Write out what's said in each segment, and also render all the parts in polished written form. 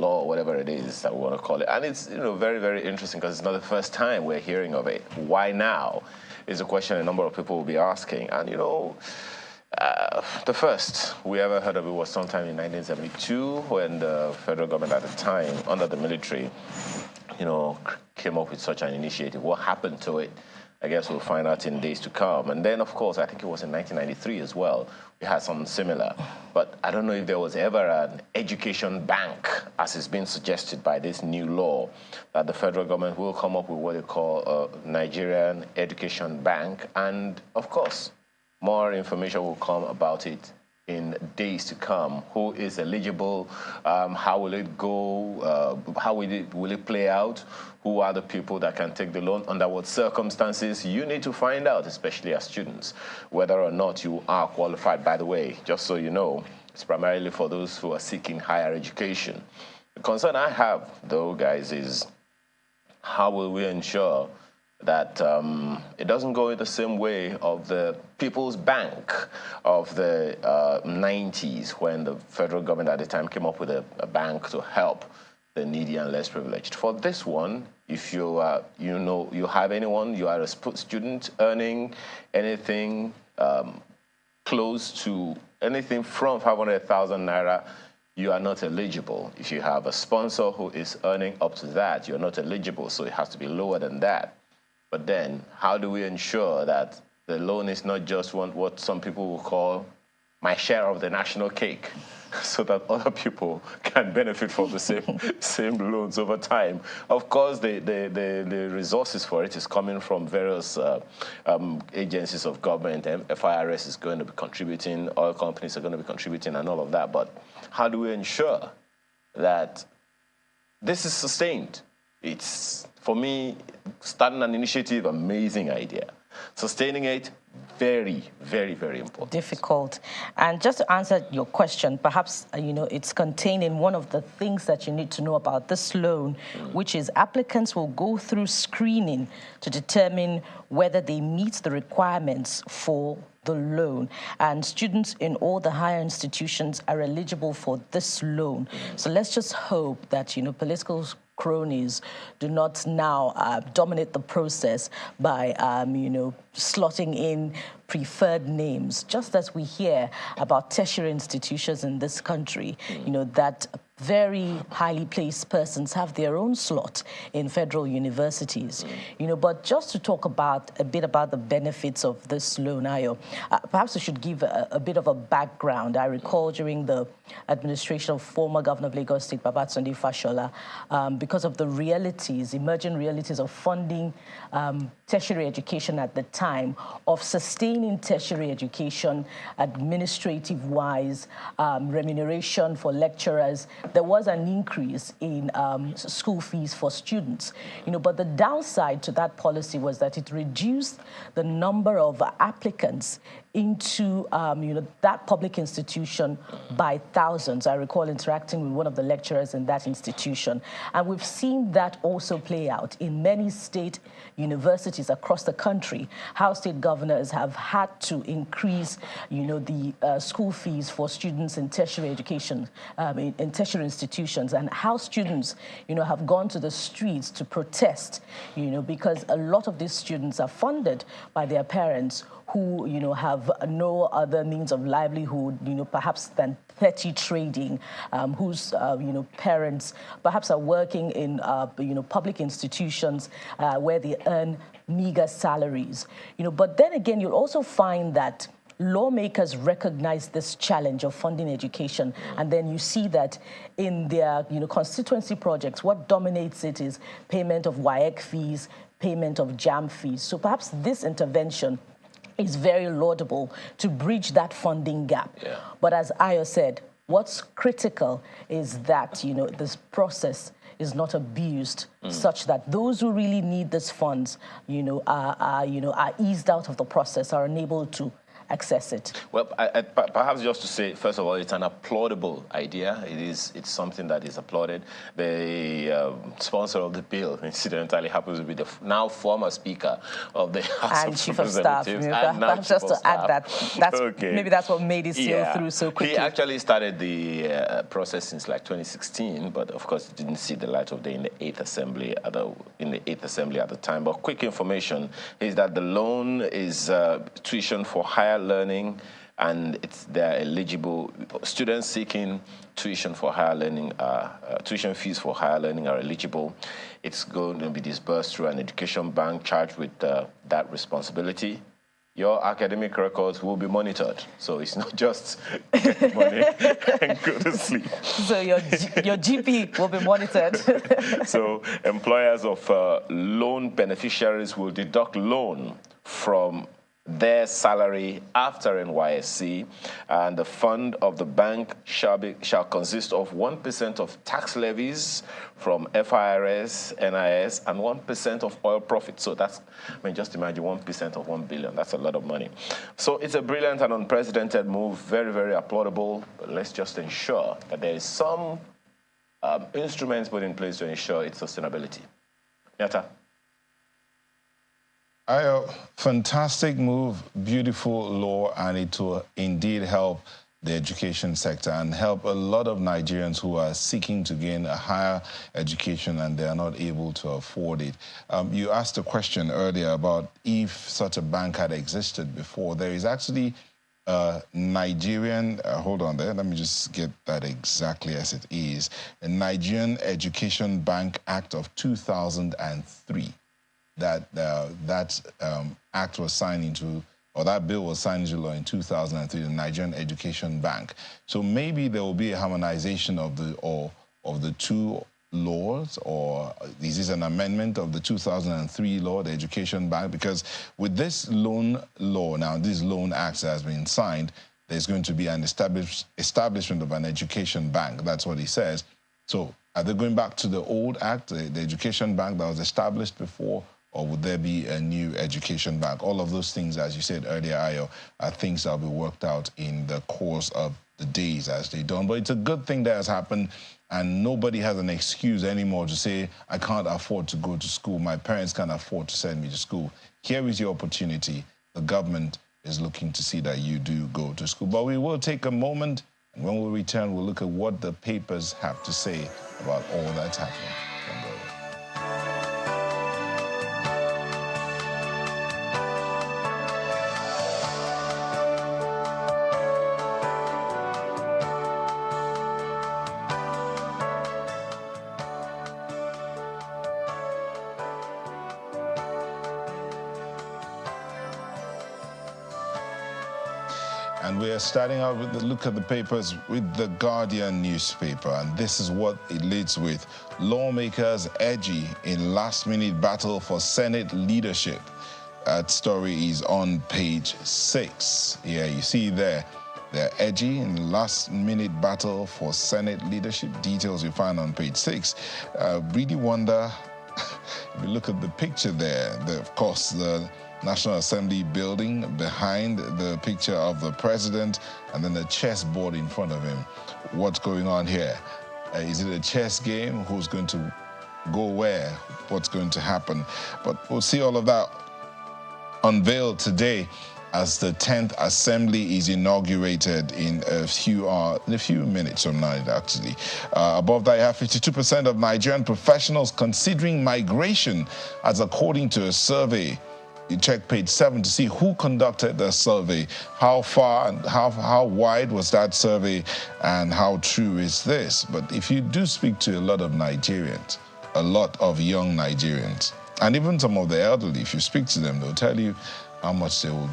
law, whatever it is that we want to call it. And it's, very, very interesting because it's not the first time we're hearing of it. Why now is a question a number of people will be asking. And, the first we ever heard of it was sometime in 1972 when the federal government at the time, under the military, came up with such an initiative. What happened to it? I guess we'll find out in days to come. And then, of course, I think it was in 1993 as well, we had something similar. But I don't know if there was ever an education bank, as is being suggested by this new law, that the federal government will come up with what they call a Nigerian Education Bank. And, of course, more information will come about it in days to come. Who is eligible? How will it go? How will it play out? Who are the people that can take the loan? Under what circumstances? You need to find out, especially as students, whether or not you are qualified. By the way, just so you know, it's primarily for those who are seeking higher education. The concern I have, though, guys, is how will we ensure that it doesn't go in the same way of the People's Bank of the 90s, when the federal government at the time came up with a bank to help the needy and less privileged. For this one, if you you have anyone, you are a student earning anything close to anything from 500,000 naira, you are not eligible. If you have a sponsor who is earning up to that, you're not eligible, so it has to be lower than that. But then, how do we ensure that the loan is not just what some people will call my share of the national cake, so that other people can benefit from the same loans over time? Of course, the resources for it is coming from various agencies of government. FIRS is going to be contributing, oil companies are going to be contributing, and all of that. But how do we ensure that this is sustained? It's, for me, starting an initiative, amazing idea. Sustaining it, very, very, very important. Difficult. And just to answer your question, perhaps, it's contained in one of the things that you need to know about this loan, which is applicants will go through screening to determine whether they meet the requirements for the loan. And students in all the higher institutions are eligible for this loan. So let's just hope that, political cronies do not now dominate the process by, slotting in preferred names, just as we hear about tertiary institutions in this country, that very highly placed persons have their own slot in federal universities, but just to talk a bit about the benefits of this loan, Ayo, perhaps I should give a bit of a background. I recall during the administration of former Governor of Lagos State, Babatunde Fashola, because of the emerging realities of funding tertiary education at the time, of sustaining tertiary education administrative-wise, remuneration for lecturers, there was an increase in school fees for students. But the downside to that policy was that it reduced the number of applicants into that public institution by thousands. I recall interacting with one of the lecturers in that institution. And we've seen that also play out in many state universities across the country, how state governors have had to increase, the school fees for students in tertiary education, in tertiary institutions, and how students, have gone to the streets to protest, because a lot of these students are funded by their parents who, have no other means of livelihood, perhaps than petty trading, whose, parents perhaps are working in, public institutions where they earn meager salaries. But then again, you'll also find that lawmakers recognize this challenge of funding education, and then you see that in their, constituency projects, what dominates it is payment of WAEC fees, payment of JAM fees. So perhaps this intervention is very laudable to bridge that funding gap. Yeah. But as Ayo said, what's critical is that, this process is not abused such that those who really need these funds, are eased out of the process, are unable to access it? Well, perhaps just to say, first of all, it's an applaudable idea. It's something that is applauded. The sponsor of the bill, incidentally, happens to be the now former Speaker of the House and of Chief of Staff. Perhaps just to add that, maybe that's what made it sail through so quickly. He actually started the process since like 2016, but of course it didn't see the light of day in the 8th Assembly at the time. But quick information is that the loan is tuition for higher learning, and they're eligible. Students seeking tuition for higher learning, tuition fees for higher learning are eligible. It's going to be disbursed through an education bank charged with that responsibility. Your academic records will be monitored, so it's not just get money and go to sleep. So your GP will be monitored. So employers of loan beneficiaries will deduct loan from their salary after NYSC, and the fund of the bank shall consist of 1% of tax levies from FIRS, NIS, and 1% of oil profits. So that's, just imagine 1% of 1 billion. That's a lot of money. So it's a brilliant and unprecedented move, very, very applaudable. But let's just ensure that there is some instruments put in place to ensure its sustainability. Nyata. Fantastic move, beautiful law, and it will indeed help the education sector and help a lot of Nigerians who are seeking to gain a higher education and they are not able to afford it. You asked a question earlier about if such a bank had existed before. There is actually a Nigerian, hold on there, let me just get that exactly as it is, a Nigerian Education Bank Act of 2003. That act was signed into, or that bill was signed into law in 2003, the Nigerian Education Bank. So maybe there will be a harmonization of the two laws, or is this an amendment of the 2003 law, the Education Bank? Because with this loan law now, this loan act that has been signed, there's going to be an establishment of an education bank. That's what he says. So are they going back to the old act, the education bank that was established before, or would there be a new education bank? All of those things, as you said earlier, Ayo, are things that will be worked out in the course of the days as they done. But it's a good thing that has happened, and nobody has an excuse anymore to say, I can't afford to go to school. My parents can't afford to send me to school. Here is your opportunity. The government is looking to see that you do go to school. But we will take a moment, and when we return, we'll look at what the papers have to say about all that's happening. And we are starting out with a look at the papers with the Guardian newspaper. And this is what it leads with. Lawmakers edgy in last-minute battle for Senate leadership. That story is on page 6. Yeah, you see there. They're edgy in last-minute battle for Senate leadership. Details you find on page 6. Really wonder, if you look at the picture there, of course, the National Assembly building, behind the picture of the president, and then the chessboard in front of him. What's going on here? Is it a chess game? Who's going to go where? What's going to happen? But we'll see all of that unveiled today as the 10th Assembly is inaugurated in a few minutes from now, actually. Above that, you have 52% of Nigerian professionals considering migration, as according to a survey. You check page 7 to see who conducted the survey, how far and how wide was that survey, and how true is this. But if you do speak to a lot of Nigerians, a lot of young Nigerians, and even some of the elderly, if you speak to them, they'll tell you how much they would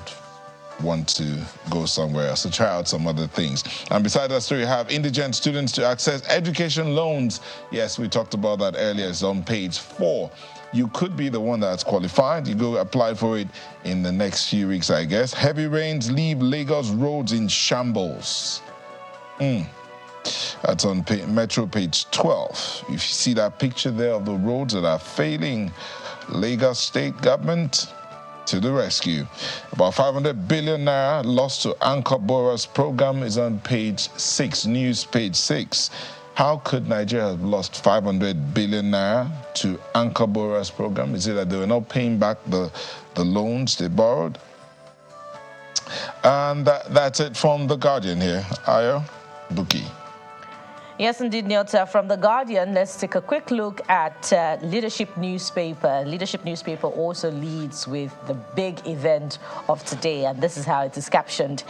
want to go somewhere else, to try out some other things. And beside that story, you have indigent students to access education loans. Yes, we talked about that earlier. It's on page 4. You could be the one that's qualified. You go apply for it in the next few weeks, I guess. Heavy rains leave Lagos roads in shambles. That's on Metro page 12. If you see that picture there of the roads that are failing Lagos state government, to the rescue. About 500 billion naira lost to anchor borrowers program is on page 6, news page 6. How could Nigeria have lost 500 billion naira to anchor borrowers program? Is it that they were not paying back the loans they borrowed? And that's it from The Guardian here. Ayo, Buki. Yes, indeed, Nyota. From The Guardian, let's take a quick look at Leadership newspaper. Leadership newspaper also leads with the big event of today, and this is how it is captioned.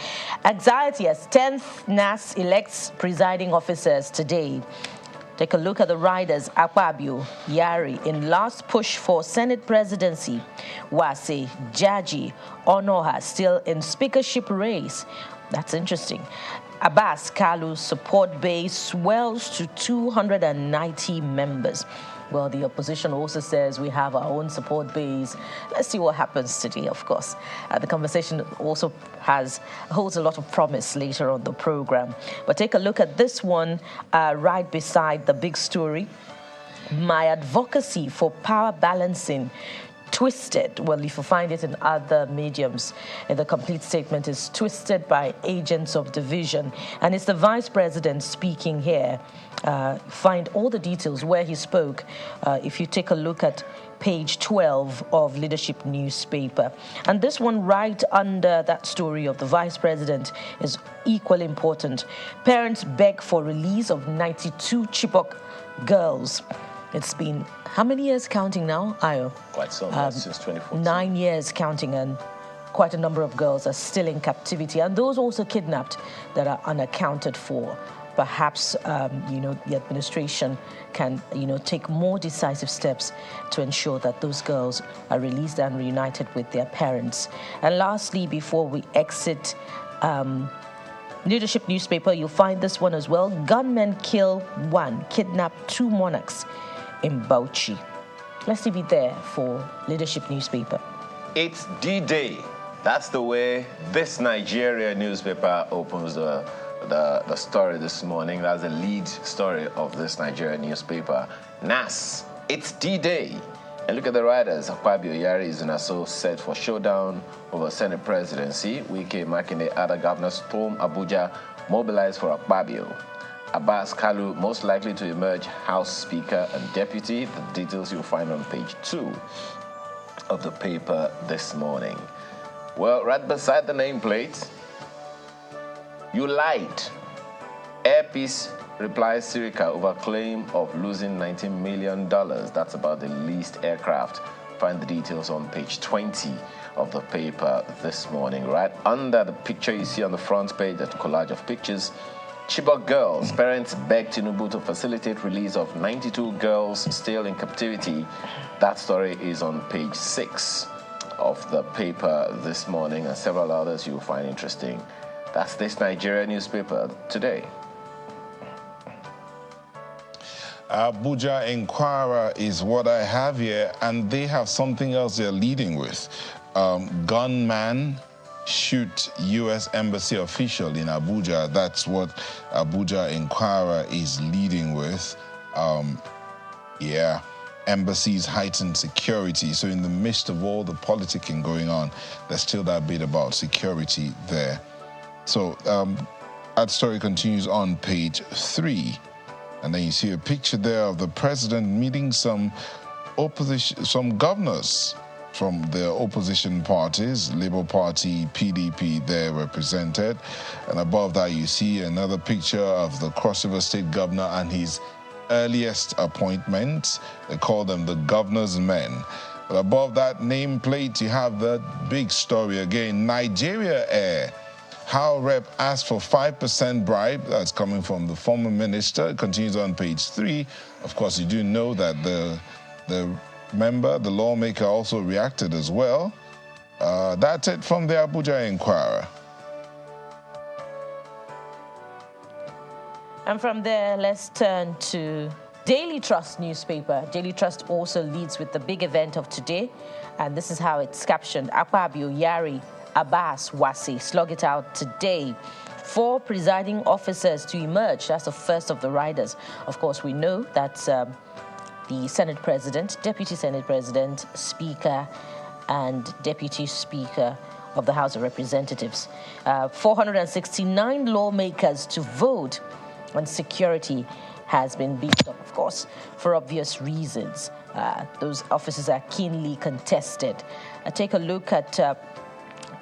Anxiety as 10th NASS elects presiding officers today. Take a look at the riders. Akpabio, Yari in last push for Senate presidency. Wase, Jaji, Onoha still in speakership race. That's interesting. Abbas Kalu's support base swells to 290 members. Well, the opposition also says we have our own support base. Let's see what happens today, of course. The conversation also holds a lot of promise later on the program. But take a look at this one right beside the big story. My advocacy for power balancing twisted. Well, if you find it in other mediums, the complete statement is twisted by agents of division. And it's the vice president speaking here. Find all the details where he spoke if you take a look at page 12 of Leadership newspaper. And this one right under that story of the vice president is equally important. Parents beg for release of 92 Chibok girls. It's been how many years counting now, Ayo? Quite some, since 2014. 9 years counting, and quite a number of girls are still in captivity, and those also kidnapped that are unaccounted for. Perhaps, the administration can, take more decisive steps to ensure that those girls are released and reunited with their parents. And lastly, before we exit Leadership newspaper, you'll find this one as well. Gunmen kill 1, kidnap 2 monarchs in Bauchi. Let's leave it there for Leadership newspaper. It's D-Day. That's the way this Nigeria newspaper opens the story this morning. That's the lead story of this Nigeria newspaper. NASS, it's D-Day. And look at the riders. Akpabio, Yari is in Aso set for showdown over Senate presidency. Wike, Makinde, other governors storm Abuja, mobilized for Akpabio. Abbas Kalu most likely to emerge House Speaker and Deputy. The details you'll find on page 2 of the paper this morning. Well, right beside the nameplate, you lied. Airpeace replies Sirica over claim of losing $19 million. That's about the leased aircraft. Find the details on page 20 of the paper this morning. Right under the picture you see on the front page, that collage of pictures. Chibok girls, parents beg Tinubu to facilitate release of 92 girls still in captivity. That story is on page 6 of the paper this morning, and several others you'll find interesting. That's this Nigeria newspaper today. Abuja Inquirer is what I have here, and they have something else they're leading with. Gunman shoot U.S. Embassy official in Abuja. That's what Abuja Inquirer is leading with. Embassies heightened security. So in the midst of all the politicking going on, there's still that bit about security there. So that story continues on page 3. And then you see a picture there of the president meeting some governors from the opposition parties, Labour Party, PDP, there represented. And above that, you see another picture of the Cross River State governor and his earliest appointment. They call them the governor's men. But above that nameplate, you have the big story again. Nigeria Air. How Rep asked for 5% bribe. That's coming from the former minister. It continues on page 3. Of course, you do know that the lawmaker also reacted as well. That's it from the Abuja Inquirer. And from there, let's turn to Daily Trust newspaper. Daily Trust also leads with the big event of today, and this is how it's captioned. Akpabio, Yari, Abbas, Wase slug it out today. 4 presiding officers to emerge. That's the first of the riders. Of course, we know that the Senate President, Deputy Senate President, Speaker, and Deputy Speaker of the House of Representatives. 469 lawmakers to vote, and security has been beefed up, of course, for obvious reasons. Those offices are keenly contested. Take a look at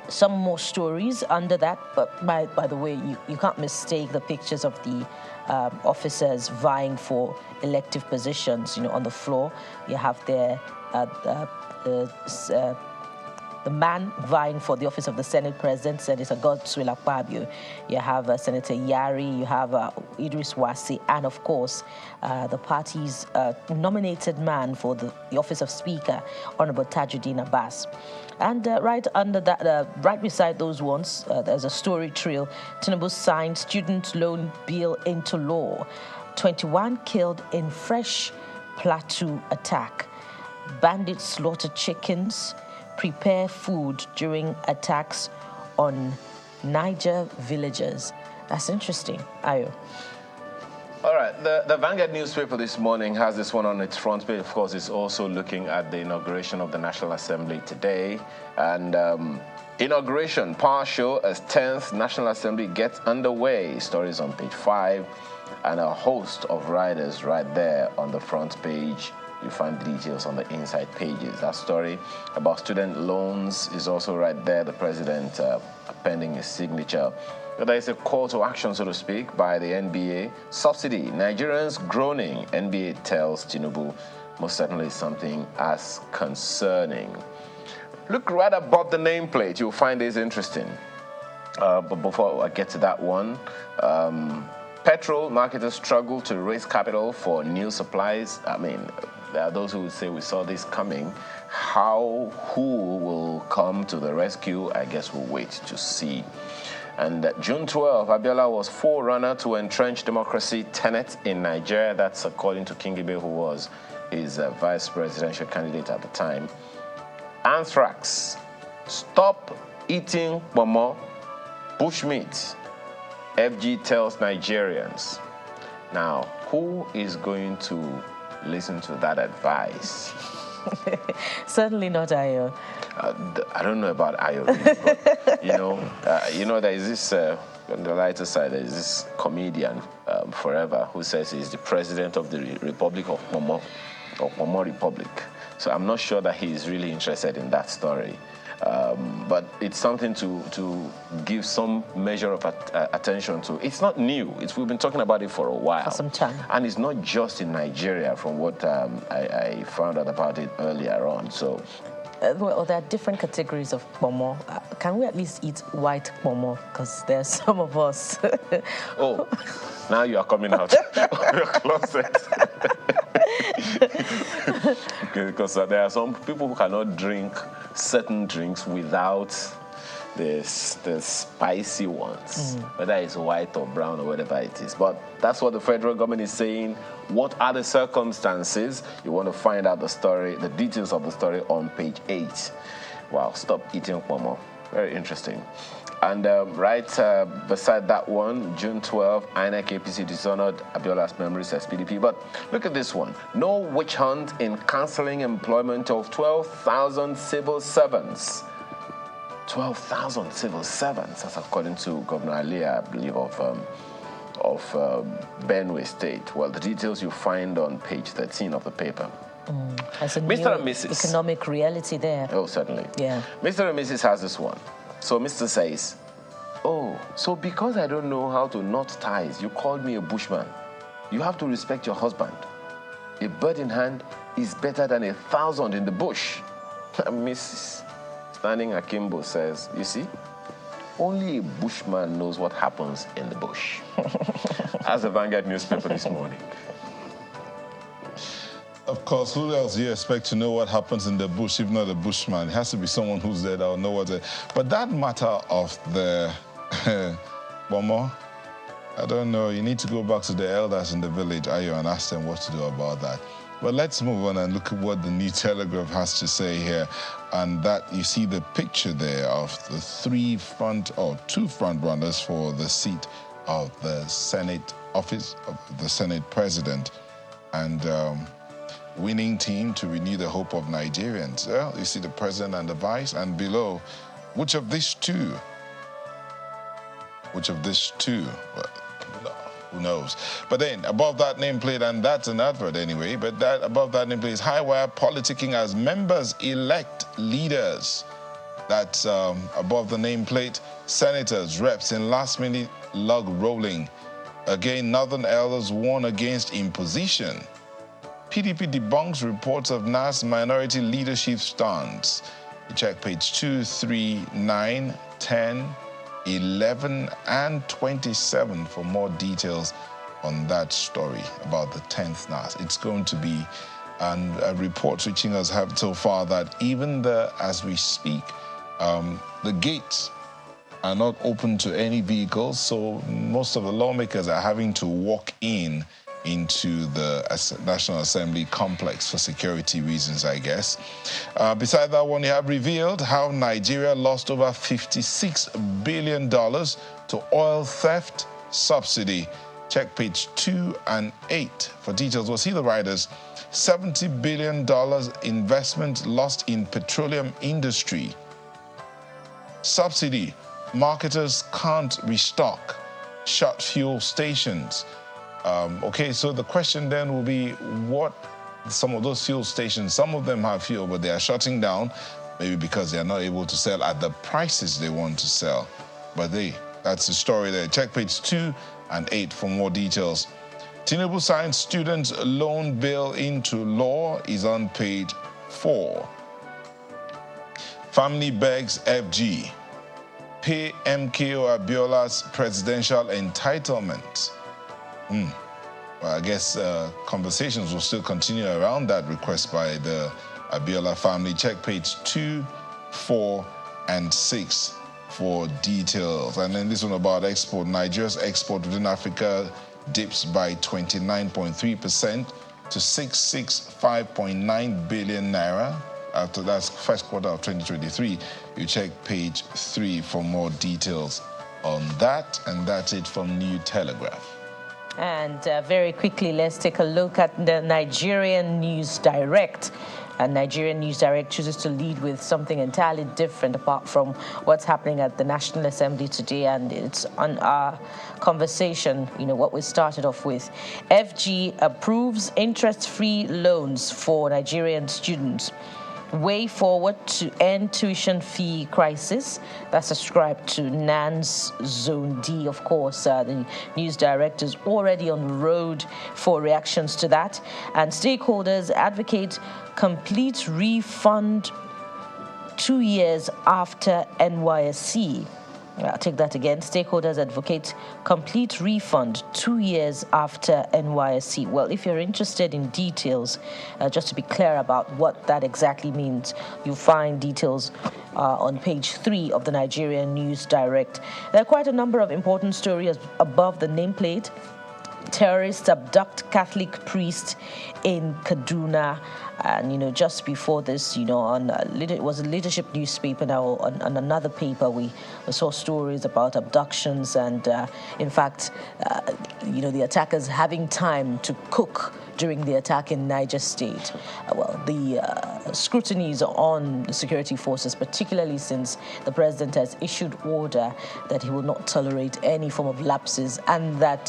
some more stories under that, but by the way, you can't mistake the pictures of the officers vying for elective positions, on the floor. You have there the man vying for the office of the Senate President, Senator Godswill Akpabio. You have Senator Yari, you have Idris Wasi, and of course, the party's nominated man for the office of Speaker, Honorable Tajuddin Abbas. And right under that, right beside those ones, there's a story trail. Tinubu signed student loan bill into law. 21 killed in fresh Plateau attack. Bandits slaughtered chickens, prepare food during attacks on Niger villagers. That's interesting, Ayo. All right, the Vanguard newspaper this morning has this one on its front page. Of course, it's also looking at the inauguration of the National Assembly today. And inauguration, power show as 10th National Assembly gets underway. Stories on page 5, and a host of riders right there on the front page. You find the details on the inside pages. That story about student loans is also right there. The president appending his signature. There is a call to action, so to speak, by the NBA. Subsidy, Nigerians groaning. NBA tells Tinubu, most certainly something as concerning. Look right above the nameplate. You'll find this interesting. But before I get to that one, petrol marketers struggle to raise capital for new supplies. I mean, there are those who would say we saw this coming. Who will come to the rescue? I guess we'll wait to see. And June 12, Abiola was forerunner to entrench democracy tenet in Nigeria. That's according to Kingibe, who was his vice presidential candidate at the time. Anthrax. Stop eating momo, bushmeat. FG tells Nigerians. Now, who is going to listen to that advice? Certainly not Ayo. I don't know about Ayo, really, but there is this, on the lighter side, there is this comedian, Forever, who says he's the president of the Republic of Momo, or Momo Republic. So I'm not sure that he's really interested in that story. But it's something to give some measure of attention to. It's not new. We've been talking about it for a while. For some time. And it's not just in Nigeria, from what I found out about it earlier on. So, well, there are different categories of momo. Can we at least eat white momo? Because there's some of us. Oh, now you are coming out of your closet. Because there are some people who cannot drink certain drinks without the spicy ones, whether it's white or brown or whatever it is. But that's what the federal government is saying. What are the circumstances? You want to find out the story, the details of the story on page 8. Wow, stop eating momo. Very interesting. And right beside that one, June 12, INEC APC dishonored Abiola's memory, says PDP. But look at this one. No witch hunt in cancelling employment of 12,000 civil servants. 12,000 civil servants. That's according to Governor Ali, I believe, of Benue State. Well, the details you find on page 13 of the paper. As a Mr. and Mrs. economic reality there. Oh, certainly. Yeah. Mr. and Mrs. has this one. So Mr. says, oh, so because I don't know how to knot ties, you called me a bushman. You have to respect your husband. A bird in hand is better than 1,000 in the bush. Mrs. Standing Akimbo says, you see, only a bushman knows what happens in the bush. As the Vanguard newspaper this morning. Of course, who else do you expect to know what happens in the bush if not a bushman? It has to be someone who's there that will know what's there. But that matter of the Momo, I don't know. You need to go back to the elders in the village, Ayo, and ask them what to do about that. But let's move on and look at what the New Telegraph has to say here. And that, you see the picture there of the two front runners for the seat of the Senate office of the Senate President. And winning team to renew the hope of Nigerians. Well, you see the president and the vice, and below, which of these two? Which of these two? Well, who knows? But then above that nameplate, and that's an advert anyway, but that above that nameplate is high wire politicking as members elect leaders. That's above the nameplate, senators, reps in last-minute lug rolling. Again, Northern elders warn against imposition. PDP debunks reports of NASS minority leadership stance. You check page 2, 3, 9, 10, 11, and 27 for more details on that story about the 10th NASS. It's going to be, and reports reaching us have so far that even as we speak, the gates are not open to any vehicles, so most of the lawmakers are having to walk into the National Assembly complex for security reasons, I guess. Beside that one, you have revealed how Nigeria lost over $56 billion to oil theft subsidy. Check page 2 and 8 for details. We'll see the riders. $70 billion investment lost in petroleum industry. Subsidy, marketers can't restock. Shut fuel stations. Okay, so the question then will be, what some of those fuel stations, some of them have fuel, but they are shutting down, maybe because they are not able to sell at the prices they want to sell. But that's the story there. Check page 2 and 8 for more details. Tinubu signs students' loan bill into law is on page 4. Family begs FG. Pay MKO Abiola's presidential entitlement. Well, I guess conversations will still continue around that request by the Abiola family. Check page 2, 4, and 6 for details. And then this one about export. Nigeria's export within Africa dips by 29.3% to 665.9 billion naira. After that's first quarter of 2023. You check page 3 for more details on that. And that's it from New Telegraph. And very quickly, let's take a look at the Nigerian News Direct. And Nigerian News Direct chooses to lead with something entirely different apart from what's happening at the National Assembly today. And it's on our conversation, what we started off with. FG approves interest-free loans for Nigerian students. Way forward to end tuition fee crisis. That's ascribed to NANS Zone D. Of course, the news director is already on the road for reactions to that. And stakeholders advocate complete refund 2 years after NYSC. I'll take that again. Stakeholders advocate complete refund 2 years after NYSC. Well, if you're interested in details, just to be clear about what that exactly means, you'll find details on page 3 of the Nigerian News Direct. There are quite a number of important stories above the nameplate. Terrorists abduct Catholic priest in Kaduna. And, just before this, it was a leadership newspaper. Now, on another paper, we saw stories about abductions and, in fact, the attackers having time to cook during the attack in Niger State. The scrutiny is on the security forces, particularly since the president has issued order that he will not tolerate any form of lapses and that,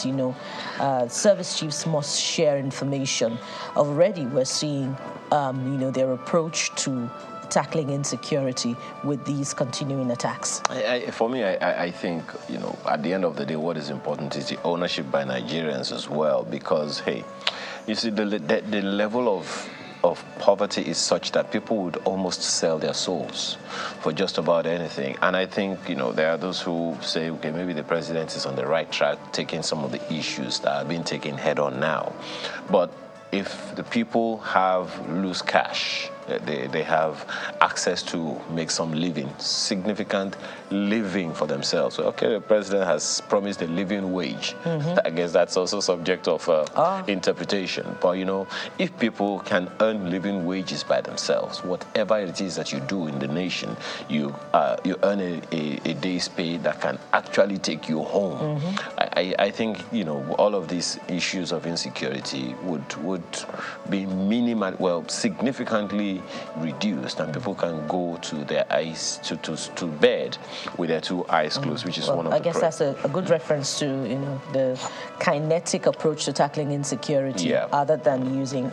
service chiefs must share information. Already we're seeing, their approach to tackling insecurity with these continuing attacks. For me, I think, at the end of the day, what is important is the ownership by Nigerians as well, because, hey, you see, the level of poverty is such that people would almost sell their souls for just about anything. And I think, there are those who say, okay, maybe the president is on the right track, taking some of the issues that are being taken head on now. But if the people have loose cash, they have access to make some living, significant living for themselves. So, okay, the president has promised a living wage. I guess that's also subject of interpretation. But, if people can earn living wages by themselves, whatever it is that you do in the nation, you earn a day's pay that can actually take you home. I think, all of these issues of insecurity would be significantly reduced, and people can go to their eyes to bed with their two eyes closed, which is one of the. I guess that's a good reference to the kinetic approach to tackling insecurity, other than using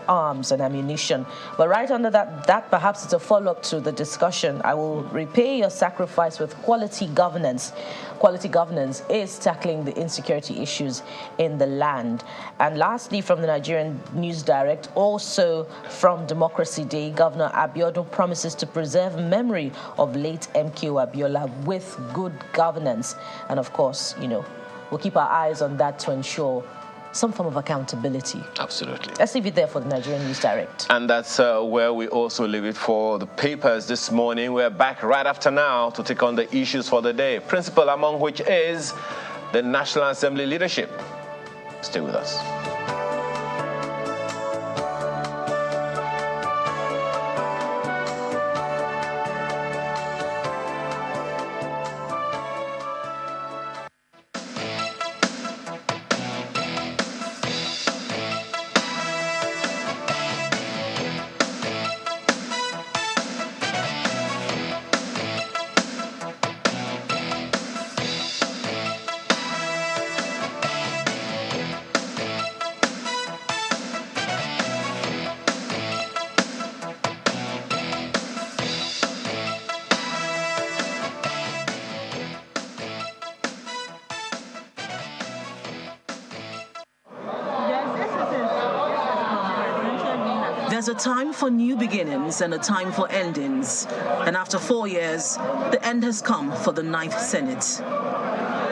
arms and ammunition. But right under that perhaps it's a follow-up to the discussion. I will repay your sacrifice with quality governance. Quality governance is tackling the insecurity issues in the land. And lastly, from the Nigerian News Direct, also from Democracy Day, Governor Abiodun promises to preserve memory of late MKO Abiola with good governance. And of course, we'll keep our eyes on that to ensure some form of accountability. Absolutely. Let's leave it there for the Nigerian News Direct. And that's where we also leave it for the papers this morning. We're back right after now to take on the issues for the day, principal among which is the National Assembly leadership. Stay with us. There's a time for new beginnings and a time for endings. And after 4 years, the end has come for the 9th Senate.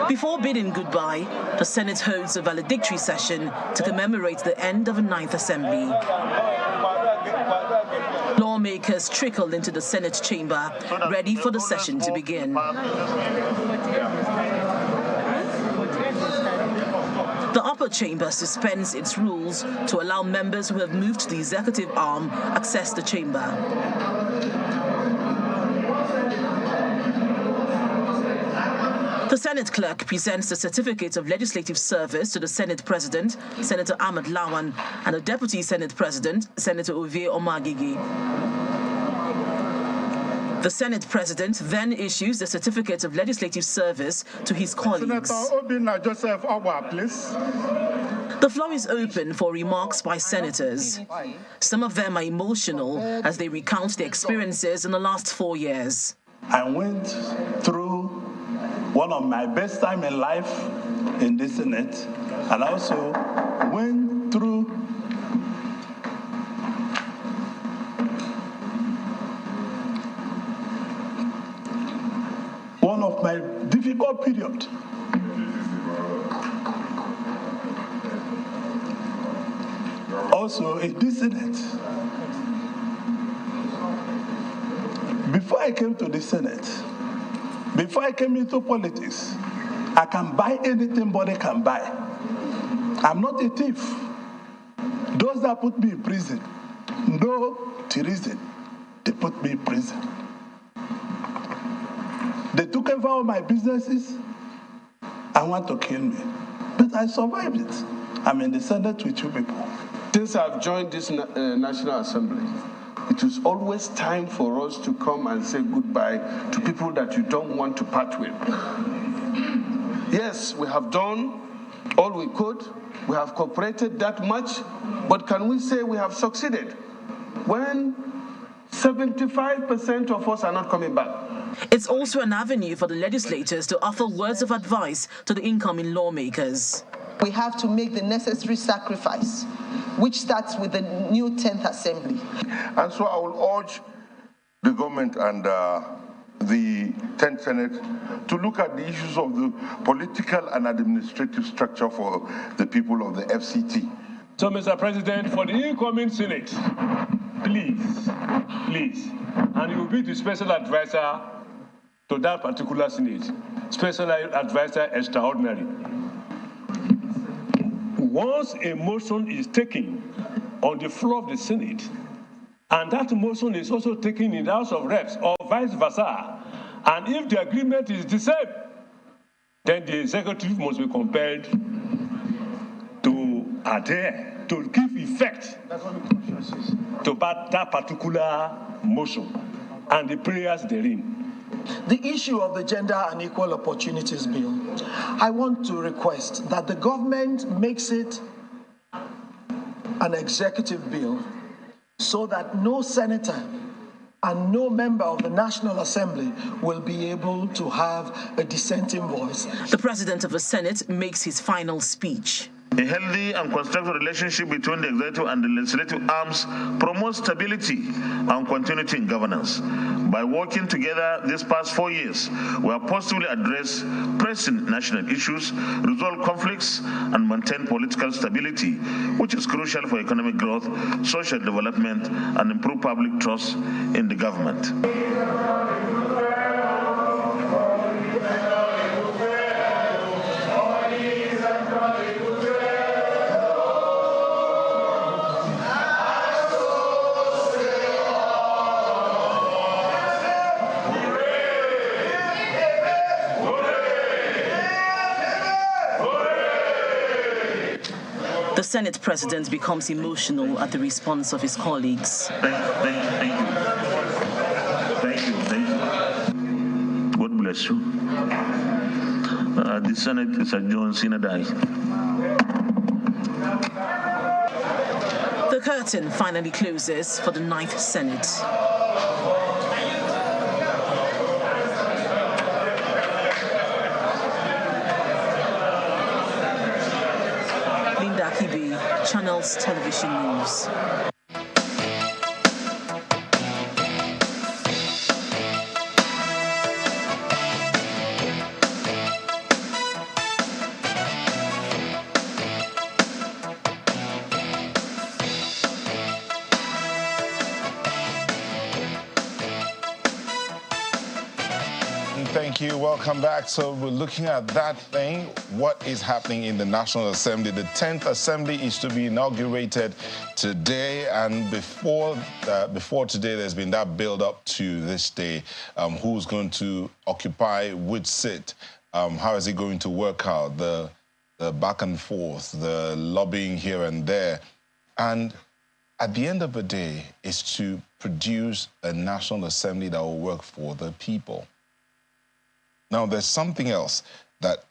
Before bidding goodbye, the Senate holds a valedictory session to commemorate the end of the 9th Assembly. Lawmakers trickled into the Senate chamber, ready for the session to begin. The upper chamber suspends its rules to allow members who have moved to the executive arm access the chamber. The Senate clerk presents the certificate of legislative service to the Senate President, Senator Ahmed Lawan, and the Deputy Senate President, Senator Ovie Omagigi. The Senate President then issues the certificate of legislative service to his colleagues. Senator Obinna Joseph Ogba, please. The floor is open for remarks by senators. Some of them are emotional as they recount their experiences in the last 4 years. I went through one of my best time in life in the Senate, and I also went through one of my difficult period. Also in this Senate. Before I came to the Senate, before I came into politics, I can buy anything body can buy. I'm not a thief. Those that put me in prison, no reason they put me in prison. They took over all my businesses and want to kill me. But I survived it. I'm in the Senate with you people. Since I've joined this National Assembly, it is always time for us to come and say goodbye to people that you don't want to part with. Yes, we have done all we could. We have cooperated that much. But can we say we have succeeded when 75% of us are not coming back? It's also an avenue for the legislators to offer words of advice to the incoming lawmakers. We have to make the necessary sacrifice, which starts with the new 10th Assembly. And so I will urge the government and the 10th Senate to look at the issues of the political and administrative structure for the people of the FCT. So, Mr. President, for the incoming Senate, please, and you will be the special advisor to that particular Senate, special advisor extraordinary. Once a motion is taken on the floor of the Senate, and that motion is also taken in the House of Reps, or vice versa, and if the agreement is the same, then the executive must be compelled to adhere, to give effect to that particular motion and the prayers therein. The issue of the Gender and Equal Opportunities Bill, I want to request that the government makes it an executive bill so that no senator and no member of the National Assembly will be able to have a dissenting voice. The President of the Senate makes his final speech. A healthy and constructive relationship between the executive and the legislative arms promotes stability and continuity in governance. By working together these past 4 years, we have positively addressed pressing national issues, resolved conflicts, and maintained political stability, which is crucial for economic growth, social development, and improved public trust in the government. The Senate President becomes emotional at the response of his colleagues. Thank you. God bless you. The Senate is adjourned sine die. The curtain finally closes for the 9th Senate. Channels Television News. Thank you. Welcome back. So we're looking at that thing. What is happening in the National Assembly? The 10th Assembly is to be inaugurated today. And before today, there's been that build-up to this day. Who's going to occupy which seat? How is it going to work out? The back and forth, the lobbying here and there. And at the end of the day, is to produce a National Assembly that will work for the people. Now, there's something else that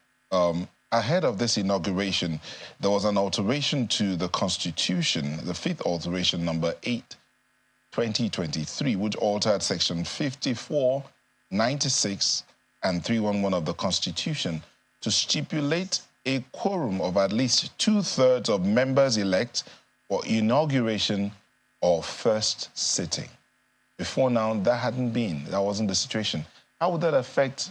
ahead of this inauguration, there was an alteration to the Constitution, the 5th alteration, number 8, 2023, which altered section 54, 96, and 311 of the Constitution to stipulate a quorum of at least 2/3 of members-elect for inauguration or first sitting. Before now, that wasn't the situation. How would that affect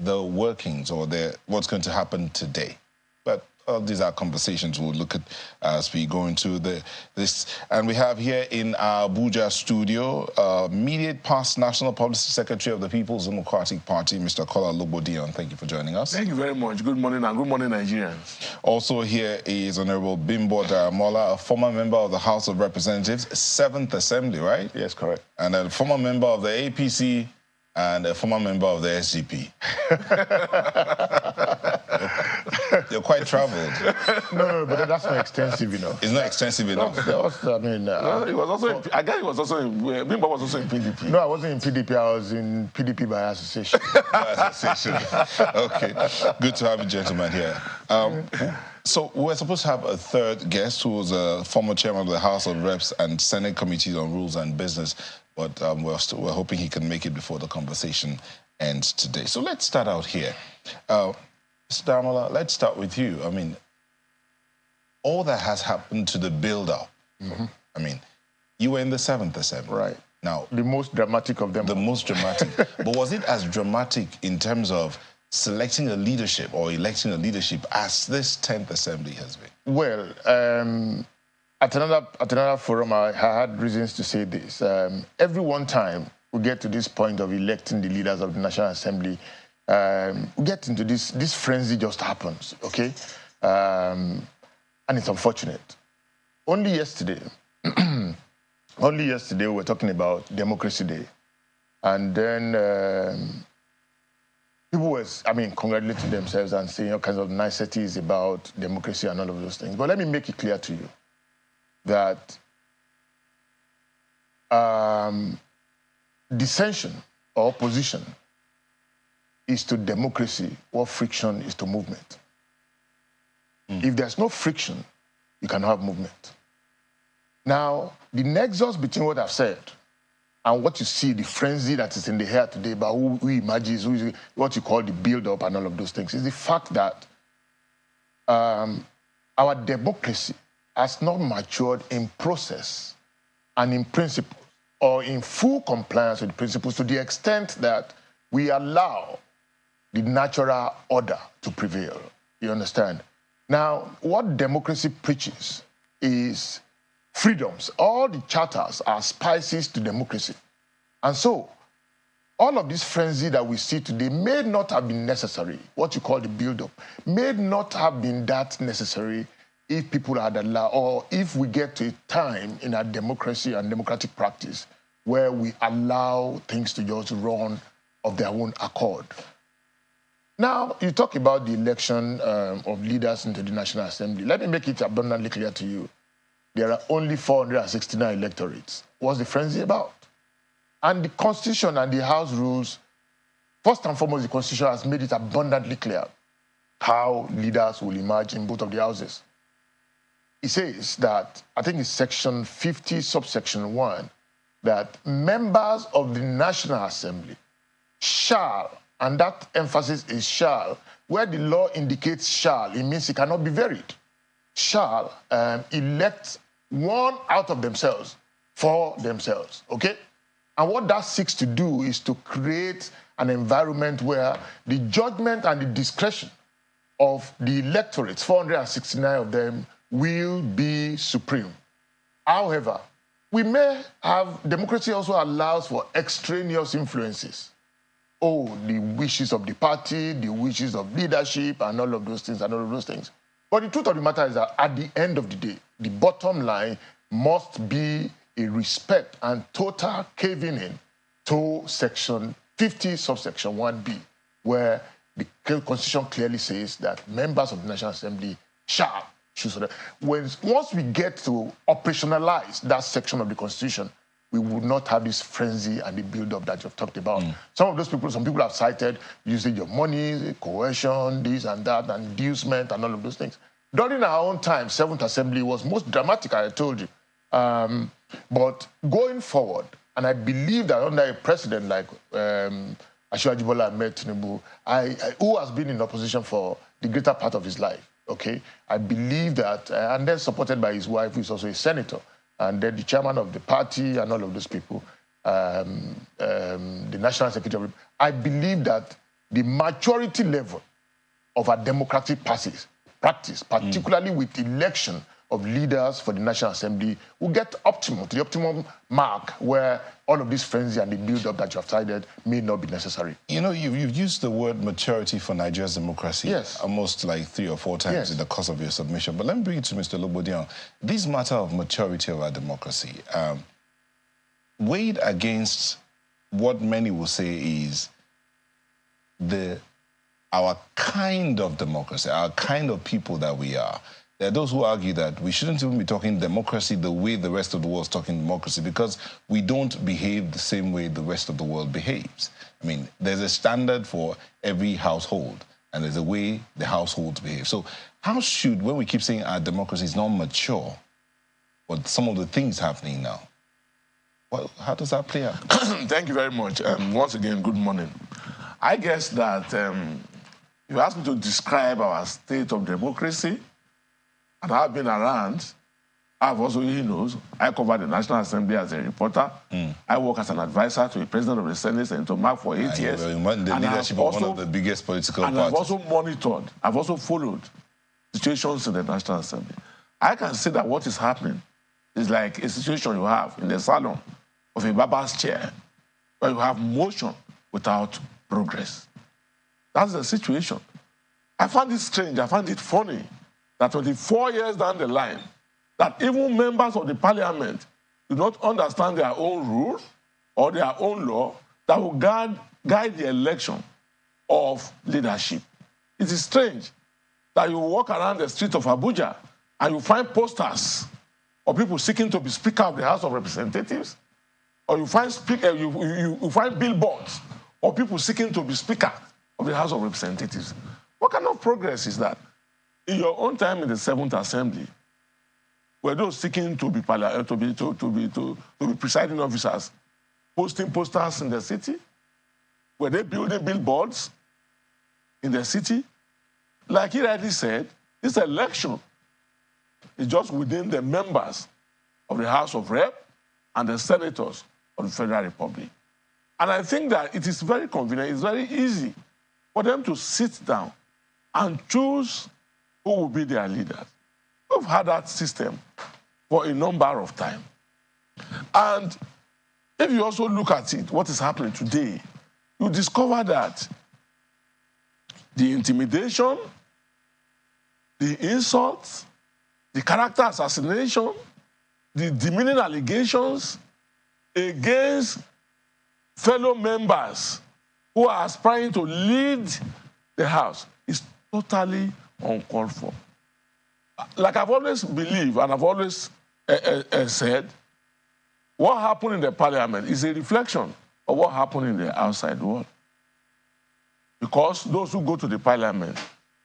the workings or what's going to happen today? But these are conversations we'll look at as we go into this. And we have here in our Abuja studio, immediate past National Publicity Secretary of the People's Democratic Party, Mr. Kola Logbodion. Thank you for joining us. Thank you very much. Good morning, and good morning, Nigerians. Also here is Honorable Bimbo Daramola, a former member of the House of Representatives, 7th Assembly, right? Yes, correct. And a former member of the APC, and a former member of the SGP. You're quite traveled. No, but that's not extensive enough. It's not extensive enough. No, he was also. I guess he was also in. Bimbo was also in PDP. No, I wasn't in PDP. I was in PDP by association. By association. Okay. Good to have you, gentlemen, here. So we're supposed to have a third guest who was a former chairman of the House of Reps and Senate Committees on Rules and Business, but we're hoping he can make it before the conversation ends today. So let's start out here. Mr. Daramola, let's start with you. I mean, all that has happened to the build-up. Mm-hmm. I mean, you were in the 7th Assembly. Right. Now, the most dramatic of them. The most dramatic. But was it as dramatic in terms of selecting a leadership or electing a leadership as this 10th Assembly has been? Well, at another forum, I had reasons to say this. Every one time we get to this point of electing the leaders of the National Assembly, we get into this frenzy just happens, okay? And it's unfortunate. Only yesterday we were talking about Democracy Day. And then people were, congratulating themselves and saying all kinds of niceties about democracy and all of those things. But let me make it clear to you that dissension or opposition is to democracy what friction is to movement. If there's no friction, you can have movement. Now, the nexus between what I've said and what you see, the frenzy that is in the air today about who imagines, what you call the build-up and all of those things, is the fact that our democracy has not matured in process and in principles or in full compliance with the principles to the extent that we allow the natural order to prevail. You understand? Now, what democracy preaches is freedoms. All the charters are spices to democracy. And so, all of this frenzy that we see today may not have been necessary, what you call the build-up, may not have been that necessary if people had allowed, or if we get to a time in our democracy and democratic practice where we allow things to just run of their own accord. Now, you talk about the election of leaders into the National Assembly. Let me make it abundantly clear to you. There are only 469 electorates. What's the frenzy about? And the Constitution and the House rules, first and foremost, the Constitution has made it abundantly clear how leaders will emerge in both of the houses. It says that, I think it's section 50, subsection 1, that members of the National Assembly shall, and that emphasis is shall, where the law indicates shall, it means it cannot be varied, shall elect one out of themselves for themselves, okay? And what that seeks to do is to create an environment where the judgment and the discretion of the electorates, 469 of them, will be supreme. However, we may have, democracy also allows for extraneous influences. Oh, the wishes of the party, the wishes of leadership, and all of those things, But the truth of the matter is that at the end of the day, the bottom line must be a respect and total caving in to section 50, subsection 1B, where the Constitution clearly says that members of the National Assembly shall choose. Once we get to operationalize that section of the Constitution, we would not have this frenzy and the build-up that you've talked about. Some people have cited usage of money, coercion, this and that, and inducement and all of those things. During our own time, 7th Assembly was most dramatic, I told you. But going forward, and I believe that under a president like Asiwaju Bola Ahmed Tinubu, who has been in opposition for the greater part of his life, okay? I believe that, and then supported by his wife, who is also a senator, and then the chairman of the party and all of those people, the National Secretary. I believe that the maturity level of our democratic practice, particularly with election of leaders for the National Assembly, will get to the optimum mark where all of this frenzy and the build-up that you have cited may not be necessary. You know, you've used the word maturity for Nigeria's democracy almost like 3 or 4 times in the course of your submission. But let me bring it to Mr. Lobodian. This matter of maturity of our democracy, weighed against what many will say is our kind of democracy, our kind of people that we are. There are those who argue that we shouldn't even be talking democracy the way the rest of the world is talking democracy, because we don't behave the same way the rest of the world behaves. I mean, there's a standard for every household, and there's a way the households behave. So how should, when we keep saying our democracy is not mature, but some of the things happening now, how does that play out? Thank you very much. Once again, good morning. I guess that you asked me to describe our state of democracy, and I've been around. I've also, he knows, I covered the National Assembly as a reporter. I work as an advisor to the President of the Senate, Senator Mark, for 8 years. The leadership of one of the biggest political parties. I've also monitored, I've also followed situations in the National Assembly. I can say that what is happening is like a situation you have in the salon of a barber's chair, where you have motion without progress. That's the situation. I find it strange, I find it funny that 24 years down the line, that even members of the parliament do not understand their own rules or their own law that will guide the election of leadership. It is strange that you walk around the streets of Abuja and you find posters of people seeking to be Speaker of the House of Representatives, or you find you find billboards of people seeking to be Speaker of the House of Representatives. What kind of progress is that? In your own time in the 7th Assembly, were those seeking to be presiding officers posting posters in the city? Were they building billboards in the city? Like he rightly said, this election is just within the members of the House of Rep and the senators of the Federal Republic. And I think that it is very convenient, it's very easy for them to sit down and choose who will be their leaders. We've had that system for a number of times. And if you also look at it, what is happening today, you discover that the intimidation, the insults, the character assassination, the demeaning allegations against fellow members who are aspiring to lead the House is totally uncalled for. Like I've always believed and I've always said, what happened in the parliament is a reflection of what happened in the outside world. Because those who go to the parliament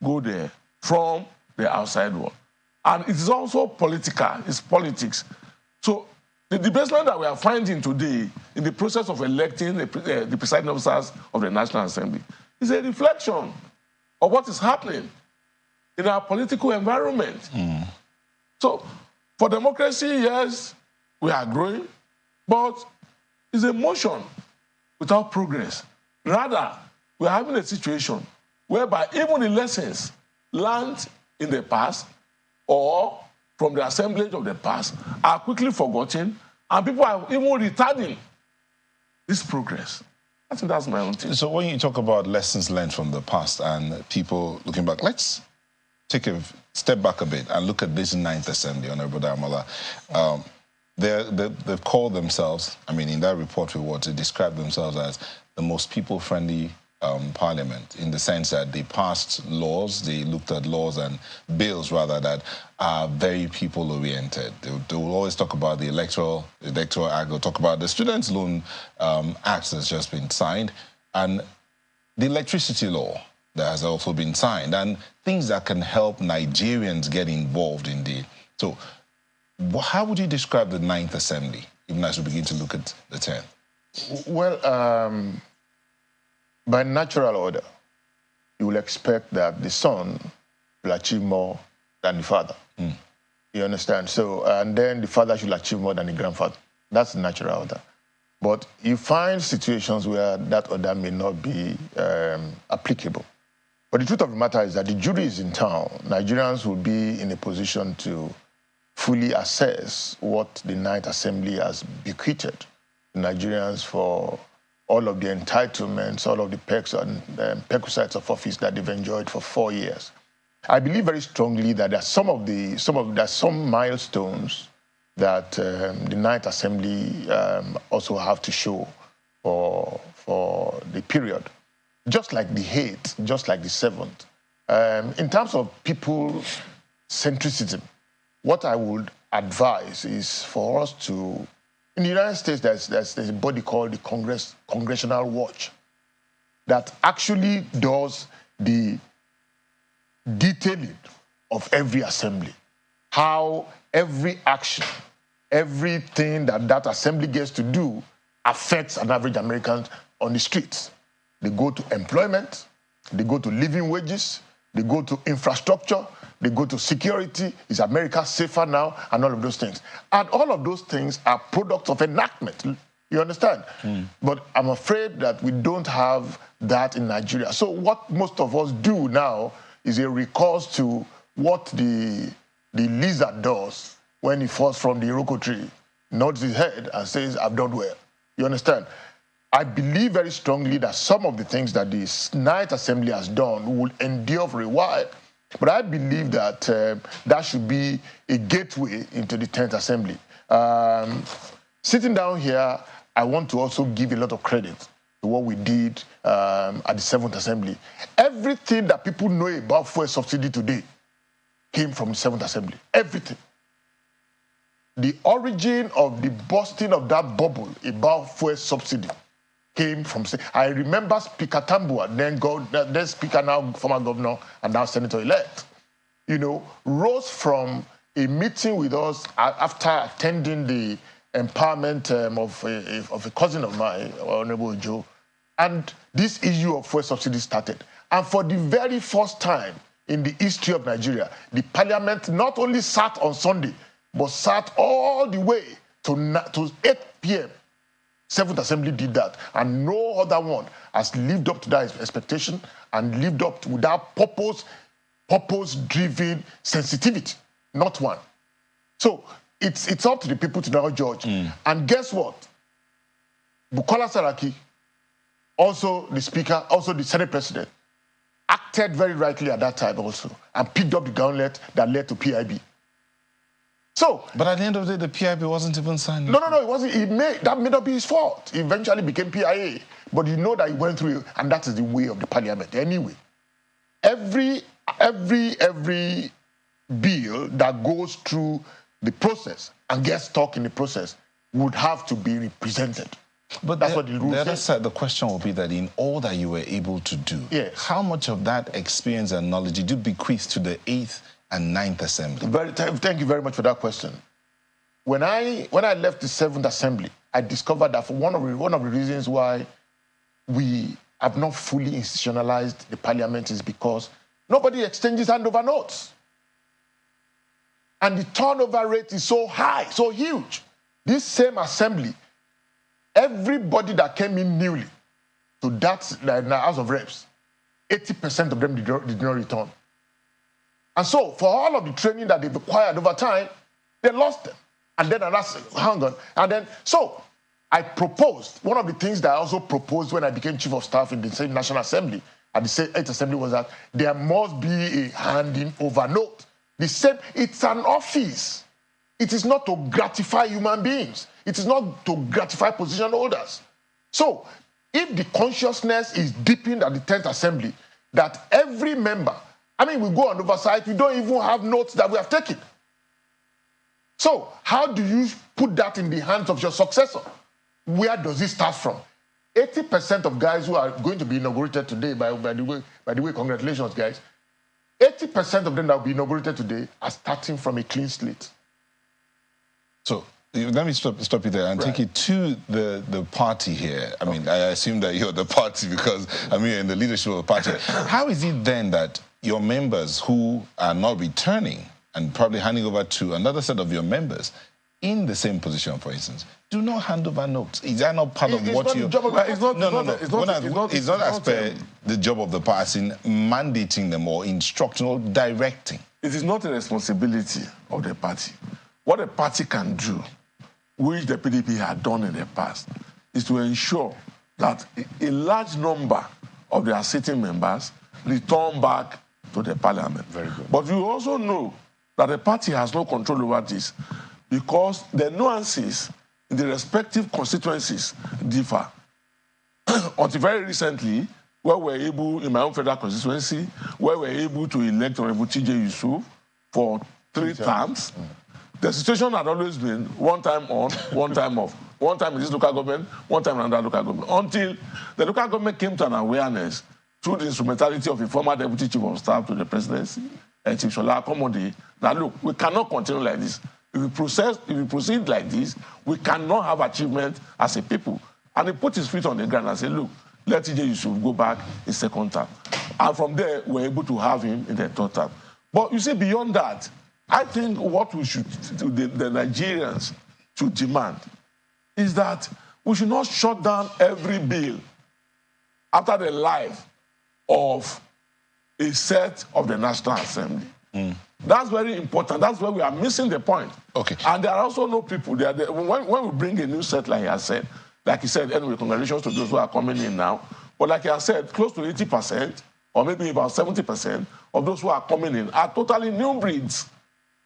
go there from the outside world. And it is also political, it's politics. So the debasement that we are finding today in the process of electing the presiding officers of the National Assembly is a reflection of what is happening in our political environment. Mm. So for democracy, yes, we are growing, but it's a motion without progress. Rather, we're having a situation whereby even the lessons learned in the past or from the assemblage of the past are quickly forgotten, and people are even retarding this progress. I think that's my own thing. So when you talk about lessons learned from the past and people looking back, let's take a step back a bit and look at this 9th Assembly, Honorable Damola. They've called themselves, I mean, in that report we want to describe themselves as the most people-friendly parliament, in the sense that they passed laws, they looked at laws and bills, rather, that are very people-oriented. They will always talk about the electoral act, they'll talk about the Students' Loan Act that's just been signed, and the electricity law that has also been signed, and things that can help Nigerians get involved indeed. So how would you describe the 9th Assembly, even as we begin to look at the 10th? Well, by natural order, you will expect that the son will achieve more than the father. Mm. You understand? So, and then the father should achieve more than the grandfather. That's the natural order. But you find situations where that order may not be applicable. But the truth of the matter is that the jury is in town. Nigerians will be in a position to fully assess what the 9th Assembly has bequeathed to Nigerians for all of the entitlements, all of the perks and perquisites of office that they've enjoyed for 4 years. I believe very strongly that there's some milestones that the 9th Assembly also have to show for the period, just like the 8th, just like the 7th. In terms of people centricity, what I would advise is for us to, in the United States, there's a body called the Congressional Watch that actually does the detailing of every assembly, how every action, everything that assembly gets to do affects an average American on the streets. They go to employment, they go to living wages, they go to infrastructure, they go to security. Is America safer now? And all of those things. And all of those things are products of enactment. You understand? Mm. But I'm afraid that we don't have that in Nigeria. So what most of us do now is a recourse to what the lizard does when he falls from the iroko tree, nods his head and says, I've done well. You understand? I believe very strongly that some of the things that the 9th Assembly has done will endure for a while. But I believe that that should be a gateway into the 10th Assembly. Sitting down here, I want to also give a lot of credit to what we did at the 7th Assembly. Everything that people know about fuel subsidy today came from the 7th Assembly. Everything. The origin of the busting of that bubble about fuel subsidy came from... I remember Speaker Tambua, then Speaker, now former governor, and now Senator-elect, rose from a meeting with us after attending the empowerment of a cousin of mine, Honorable Joe, and this issue of fuel subsidy started. And for the very first time in the history of Nigeria, the parliament not only sat on Sunday, but sat all the way to 8 p.m. 7th Assembly did that, and no other one has lived up to that expectation and lived up to that purpose-driven sensitivity. Not one. So it's up to the people to now judge. And guess what? Bukola Saraki, also the Speaker, also the Senate President, acted very rightly at that time also and picked up the gauntlet that led to PIB. So, but at the end of the day, the PIB wasn't even signed. No, it wasn't. That may not be his fault. He eventually became PIA. But you know that he went through, and that is the way of the parliament. Anyway, every bill that goes through the process and gets stuck in the process would have to be represented. But that's what the rules. The other side, the question will be that in all that you were able to do, how much of that experience and knowledge did you bequeath to the 8th and 9th Assembly? Thank you very much for that question. When I left the 7th Assembly, I discovered that for one of the reasons why we have not fully institutionalized the parliament is because nobody exchanges handover notes. And the turnover rate is so high, so huge. This same assembly, everybody that came in newly to that House of Reps, 80% of them did not return. And so, for all of the training that they've acquired over time, they lost them. And then hang on. And then, so, I proposed, one of the things that I also proposed when I became Chief of Staff in the same National Assembly, at the 8th Assembly, was that there must be a handing over note. The same, it's an office. It is not to gratify human beings. It is not to gratify position holders. So, if the consciousness is deepened at the 10th Assembly, that every member, we go on oversight, we don't even have notes that we have taken. So, how do you put that in the hands of your successor? Where does it start from? 80% of guys who are going to be inaugurated today, by the way, congratulations, guys. 80% of them that will be inaugurated today are starting from a clean slate. So, let me stop you there and take it to the party here. I assume that you're the party because, you're in the leadership of the party. How is it then that your members who are not returning and probably handing over to another set of your members in the same position, for instance, do not hand over notes? Is that not part of what you... It's not as per the job of the party, mandating them or instructing or directing. It is not a responsibility of the party. What a party can do, which the PDP had done in the past, is to ensure that a large number of their sitting members return back to the parliament. Very good. But you also know that the party has no control over this because the nuances in the respective constituencies differ. Until very recently, where we were able, in my own federal constituency, where we were able to elect Honorable T.J. Yusuf for 3 terms, the situation had always been 1 time on, 1 time off. 1 time in this local government, 1 time in another local government. Until the local government came to an awareness through the instrumentality of a former Deputy Chief of Staff to the presidency, Chief Shola Akomode, that look, we cannot continue like this. If we proceed like this, we cannot have achievement as a people. And he put his feet on the ground and said, look, let T.J. Yusuf go back in 2nd term. And from there, we're able to have him in the 3rd term. But you see, beyond that, I think what we should, the Nigerians should demand is that we should not shut down every bill after the life of a set of the National Assembly. That's very important. That's where we are missing the point. Okay. And there are also no people there. When we bring a new set, like I said, anyway, congratulations to those who are coming in now. But like I said, close to 80%, or maybe about 70% of those who are coming in are totally new breeds.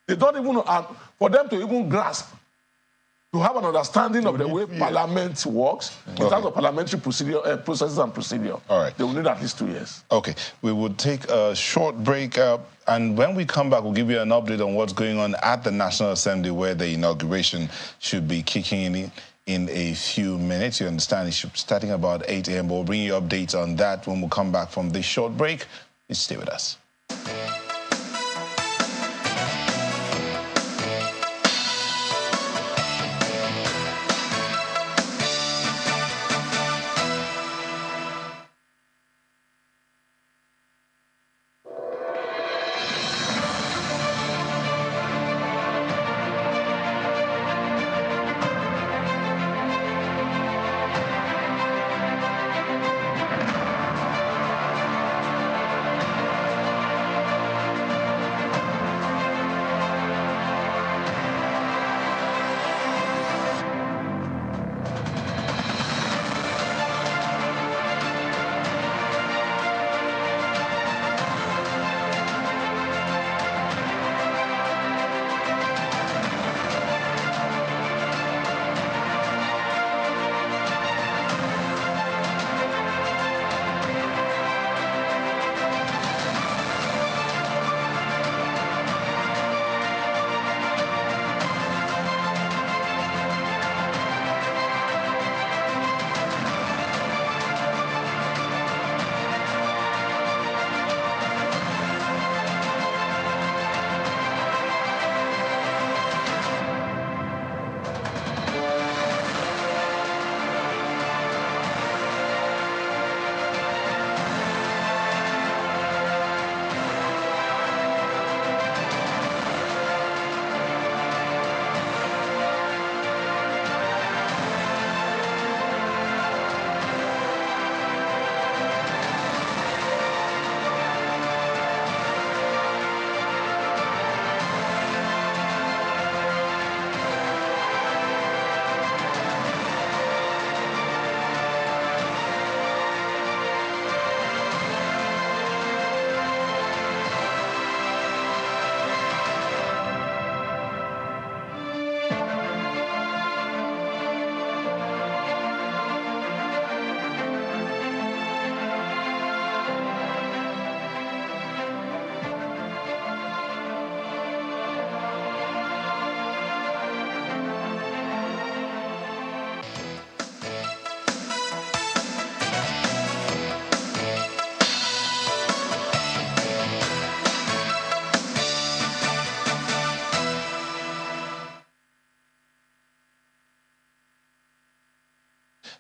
They don't even know, for them to even grasp to have an understanding of the way Parliament works in terms of parliamentary procedure, processes and procedure. All right. They will need at least 2 years. Okay. We will take a short break, and when we come back, we'll give you an update on what's going on at the National Assembly, where the inauguration should be kicking in a few minutes. You understand, it's starting about 8 a.m., but we'll bring you updates on that when we come back from this short break. Please stay with us.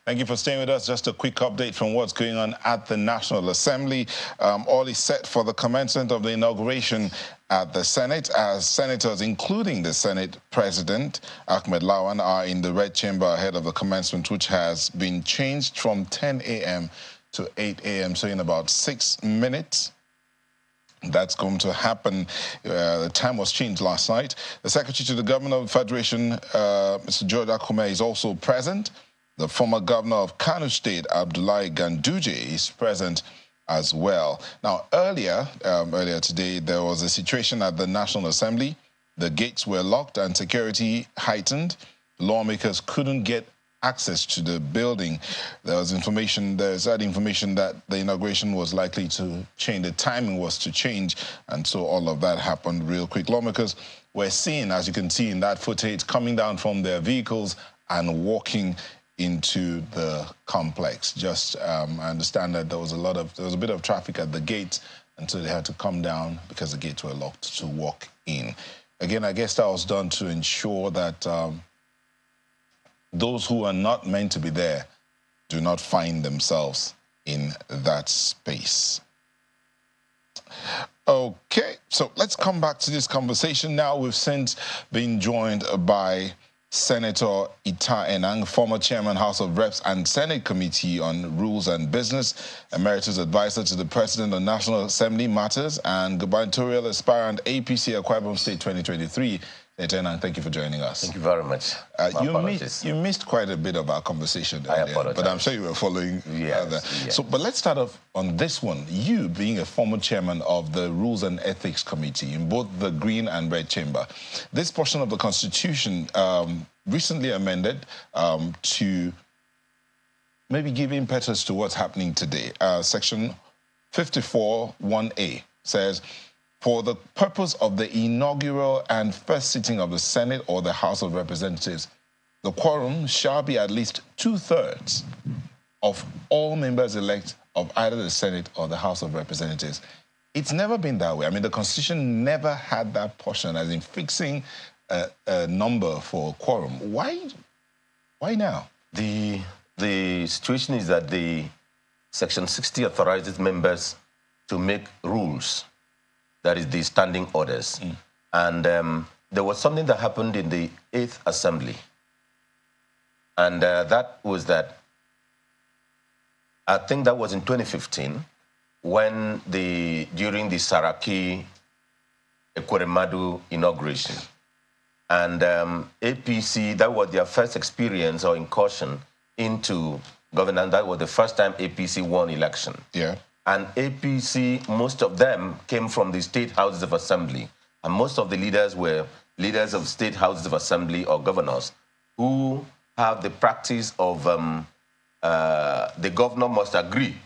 Thank you for staying with us. Just a quick update from what's going on at the National Assembly. All is set for the commencement of the inauguration at the Senate, as senators, including the Senate President, Ahmed Lawan, are in the Red Chamber ahead of the commencement, which has been changed from 10 a.m. to 8 a.m., so in about 6 minutes. That's going to happen. The time was changed last night. The Secretary to the Governor of the Federation, Mr. George Akume, is also present. The former governor of Kano State, Abdullahi Ganduje, is present as well. Now, earlier today, there was a situation at the National Assembly. The gates were locked and security heightened. Lawmakers couldn't get access to the building. There's had information that the inauguration was likely to change. The timing was to change, and so all of that happened real quick. Lawmakers were seen, as you can see in that footage, coming down from their vehicles and walking into the complex. I understand that there was a bit of traffic at the gate, and so they had to come down because the gates were locked to walk in. Again, I guess that was done to ensure that those who are not meant to be there do not find themselves in that space. Okay, so let's come back to this conversation now. We've since been joined by Senator Ita Enang, former chairman, House of Reps and Senate Committee on Rules and Business, emeritus advisor to the President on National Assembly Matters, and gubernatorial aspirant APC Akwa Ibom State 2023. Lieutenant, thank you for joining us. Thank you very much. You missed quite a bit of our conversation earlier, I apologize. but I'm sure you were following. Yes. So, but let's start off on this one. You, being a former chairman of the Rules and Ethics Committee in both the Green and Red Chamber, this portion of the Constitution recently amended to maybe give impetus to what's happening today. Section 54(1)(a) says, for the purpose of the inaugural and first sitting of the Senate or the House of Representatives, the quorum shall be at least 2/3 of all members elect of either the Senate or the House of Representatives. It's never been that way. I mean, the Constitution never had that portion, as in fixing a number for quorum. Why now? The situation is that the Section 60 authorizes members to make rules. That is the standing orders. And there was something that happened in the 8th Assembly. And that was that, I think that was in 2015, when during the Saraki Ekweremadu inauguration. And APC, that was their first experience or incursion into governance. That was the first time APC won election. Yeah. And APC, most of them came from the state houses of assembly. And most of the leaders were leaders of state houses of assembly or governors who have the practice of the governor must agree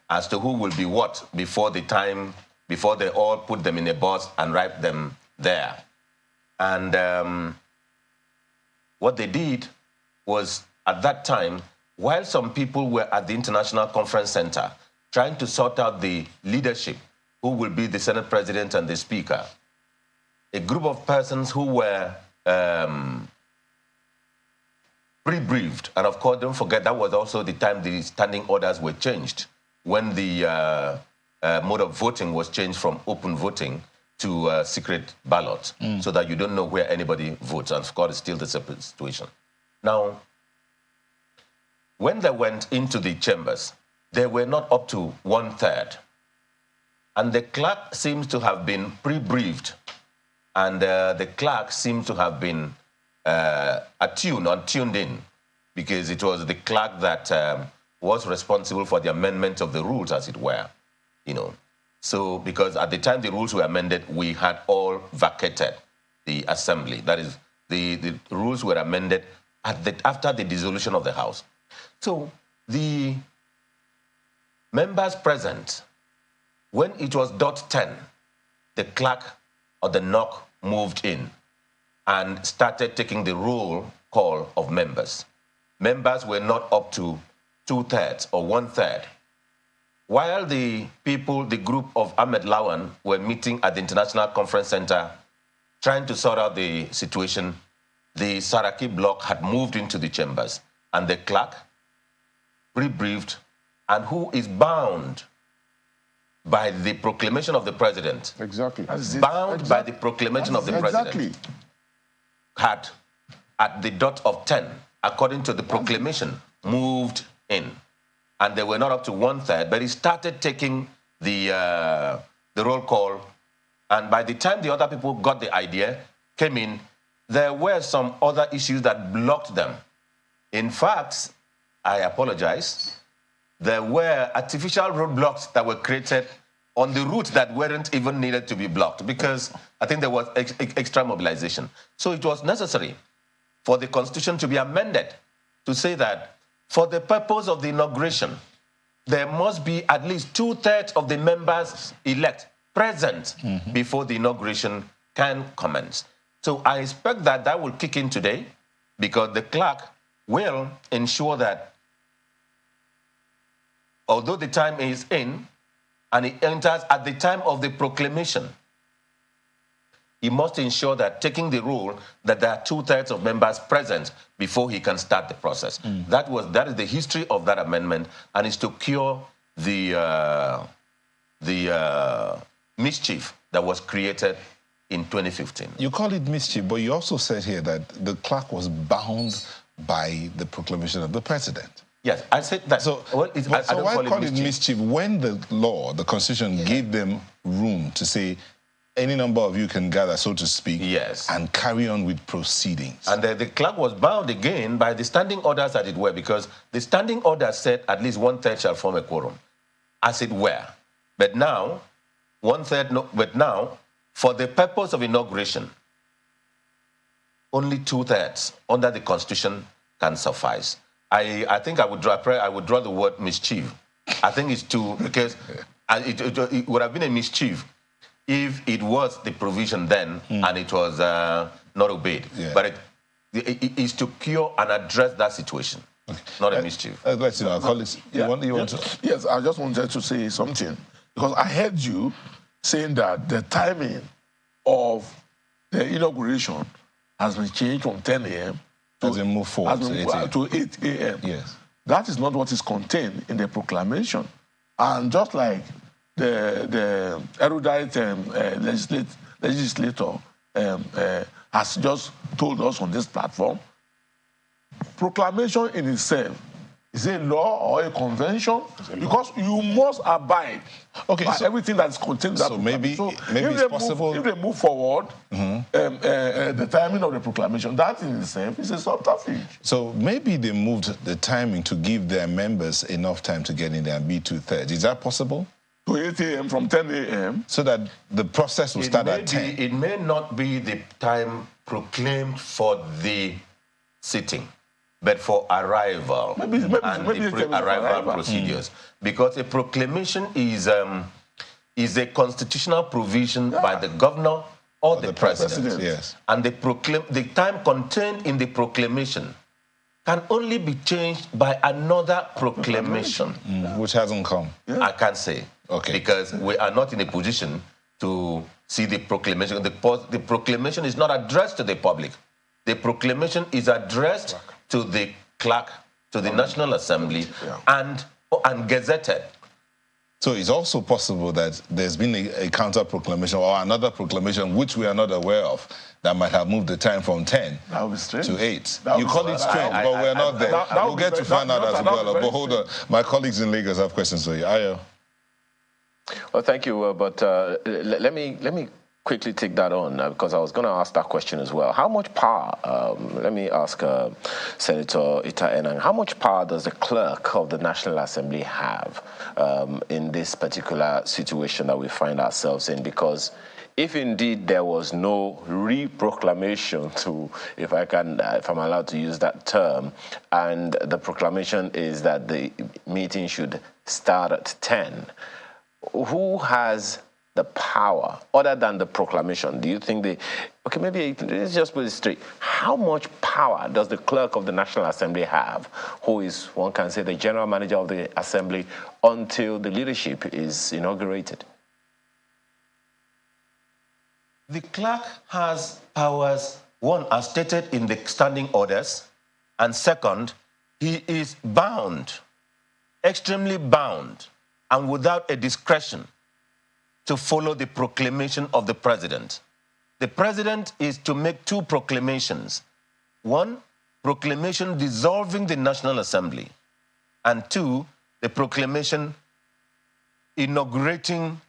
as to who will be what before they all put them in a bus and write them there. And what they did was, at that time, while some people were at the International Conference Center trying to sort out the leadership, who will be the Senate President and the Speaker, a group of persons who were pre-briefed, and of course, don't forget, that was also the time the standing orders were changed, when the mode of voting was changed from open voting to secret ballot, so that you don't know where anybody votes, and of course, it's still the separate situation. Now, when they went into the chambers, they were not up to 1/3. And the clerk seems to have been pre-briefed, and the clerk seems to have been tuned in, because it was the clerk that was responsible for the amendment of the rules, as it were, you know. So, because at the time the rules were amended, we had all vacated the assembly. That is, the rules were amended after the dissolution of the House. So the members present, when it was .10, the clerk or the knock moved in and started taking the roll call of members. Members were not up to 2/3 or 1/3. While the group of Ahmed Lawan were meeting at the International Conference Center trying to sort out the situation, the Saraki bloc had moved into the chambers, and the clerk, pre-briefed, and who is bound by the proclamation of the president. Exactly. Bound by the proclamation of the president. Had, at the dot of 10, according to the proclamation, moved in. And they were not up to 1/3, but he started taking the roll call. And by the time the other people got the idea, came in, there were some other issues that blocked them. In fact, I apologize, there were artificial roadblocks that were created on the route that weren't even needed to be blocked, because I think there was extra mobilization. So it was necessary for the Constitution to be amended to say that for the purpose of the inauguration, there must be at least 2/3 of the members elect present before the inauguration can commence. So I expect that that will kick in today, because the clerk will ensure that although the time is in and it enters at the time of the proclamation, he must ensure that, taking the rule, that there are 2/3 of members present before he can start the process. That is the history of that amendment, and is to cure the mischief that was created in 2015. You call it mischief, but you also said here that the clerk was bound by the proclamation of the president. Yes, I said that. So, well, so why call it mischief when the law, the Constitution, gave them room to say any number of you can gather, so to speak, yes, and carry on with proceedings. And the clerk was bound again by the standing orders, as it were, because the standing orders said at least 1/3 shall form a quorum, as it were. But now, 1/3, no, but now, for the purpose of inauguration, only 2/3 under the Constitution can suffice. I think I would draw the word mischief. I think it's too, because it would have been a mischief if it was the provision then and it was not obeyed. Yeah. But it is to cure and address that situation, not a mischief. Let's see, our colleagues. You want to? Yes, I just wanted to say something, because I heard you saying that the timing of the inauguration has been changed from 10 a.m. to 8 a.m. Yes. That is not what is contained in the proclamation. And just like the erudite legislator has just told us on this platform, proclamation in itself is a law or a convention, because you must abide by everything that is contained in that maybe it's possible. If they move forward, the timing of the proclamation, that in itself is a subterfuge. So maybe they moved the timing to give their members enough time to get in there and be 2/3. Is that possible? To 8 a.m. from 10 a.m. So that the process will start at 10. It may not be the time proclaimed for the sitting, but for arrival maybe arrival procedures. Because a proclamation is a constitutional provision by the governor or the president. Yes. And the time contained in the proclamation can only be changed by another proclamation. Which hasn't come. Yeah. I can't say. Okay. Because we are not in a position to see the proclamation. The proclamation is not addressed to the public. The proclamation is addressed to the clerk, to the National Assembly, and gazetted. So it's also possible that there's been a counter-proclamation or another proclamation which we are not aware of that might have moved the time from 10 to 8. You call it strange, but we're not there. We'll get to find out as well. But hold on. My colleagues in Lagos have questions for you. Ayo. Well, thank you, but let me quickly take that on because I was going to ask that question as well. How much power, let me ask Senator Ita Enang, how much power does the clerk of the National Assembly have in this particular situation that we find ourselves in? Because if indeed there was no re-proclamation to, if I'm allowed to use that term, and the proclamation is that the meeting should start at 10, who has the power other than the proclamation? Do you think okay, maybe let's just put it straight. How much power does the clerk of the National Assembly have, who is, one can say, the general manager of the assembly until the leadership is inaugurated? The clerk has powers, one, as stated in the standing orders, and second, he is bound, extremely bound, and without a discretion to follow the proclamation of the president. The president is to make two proclamations. One, proclamation dissolving the National Assembly, and two, the proclamation inaugurating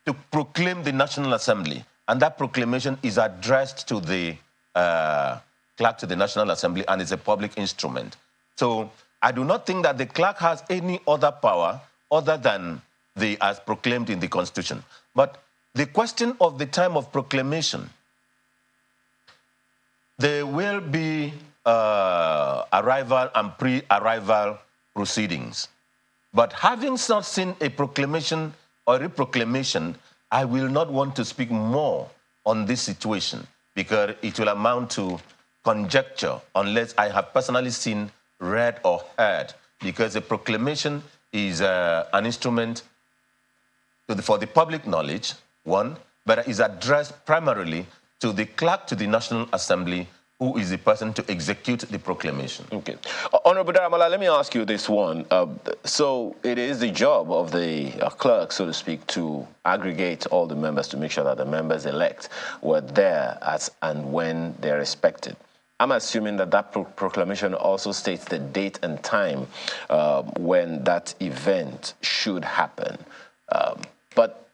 to proclaim the National Assembly. And that proclamation is addressed to the clerk to the National Assembly, and it's a public instrument. So I do not think that the clerk has any other power other than as proclaimed in the Constitution. But the question of the time of proclamation, there will be arrival and pre-arrival proceedings. But having not seen a proclamation or a reproclamation, I will not want to speak more on this situation because it will amount to conjecture unless I have personally seen, read, or heard, because a proclamation is an instrument for the public knowledge, one, but is addressed primarily to the clerk to the National Assembly, who is the person to execute the proclamation. Okay. Honorable Daramala, let me ask you this one. So it is the job of the clerk, so to speak, to aggregate all the members to make sure that the members elect were there as and when they're expected. I'm assuming that that proclamation also states the date and time when that event should happen. But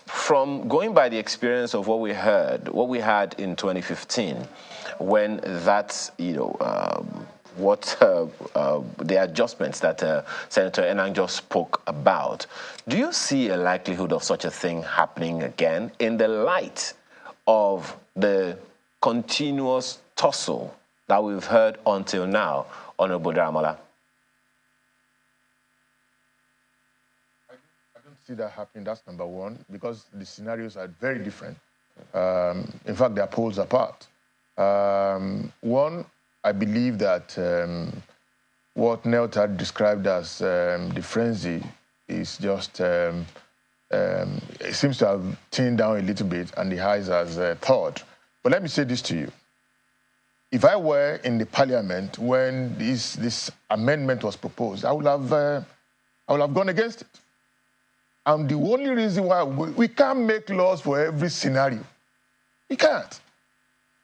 from going by the experience of what we had in 2015, when that, the adjustments that Senator Enang just spoke about, do you see a likelihood of such a thing happening again in the light of the continuous tussle that we've heard until now, Honorable Daramola? I don't see that happening. That's number one, because the scenarios are very different. In fact, they are poles apart. One, I believe that what Nelta described as the frenzy is just, it seems to have thinned down a little bit, and the highs has thawed. But let me say this to you. If I were in the parliament when this amendment was proposed, I would have gone against it. And the only reason why we can't make laws for every scenario. We can't.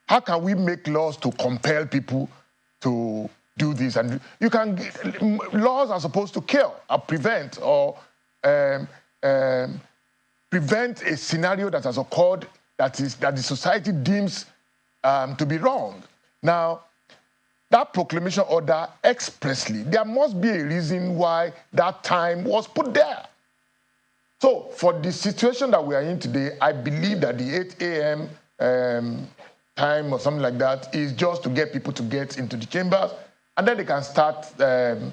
How can we make laws to compel people to do this? And laws are supposed to kill or prevent or prevent a scenario that has occurred that the society deems to be wrong. Now, that proclamation order expressly, there must be a reason why that time was put there. So, for the situation that we are in today, I believe that the 8 a.m. time or something like that is just to get people to get into the chambers, and then they can start the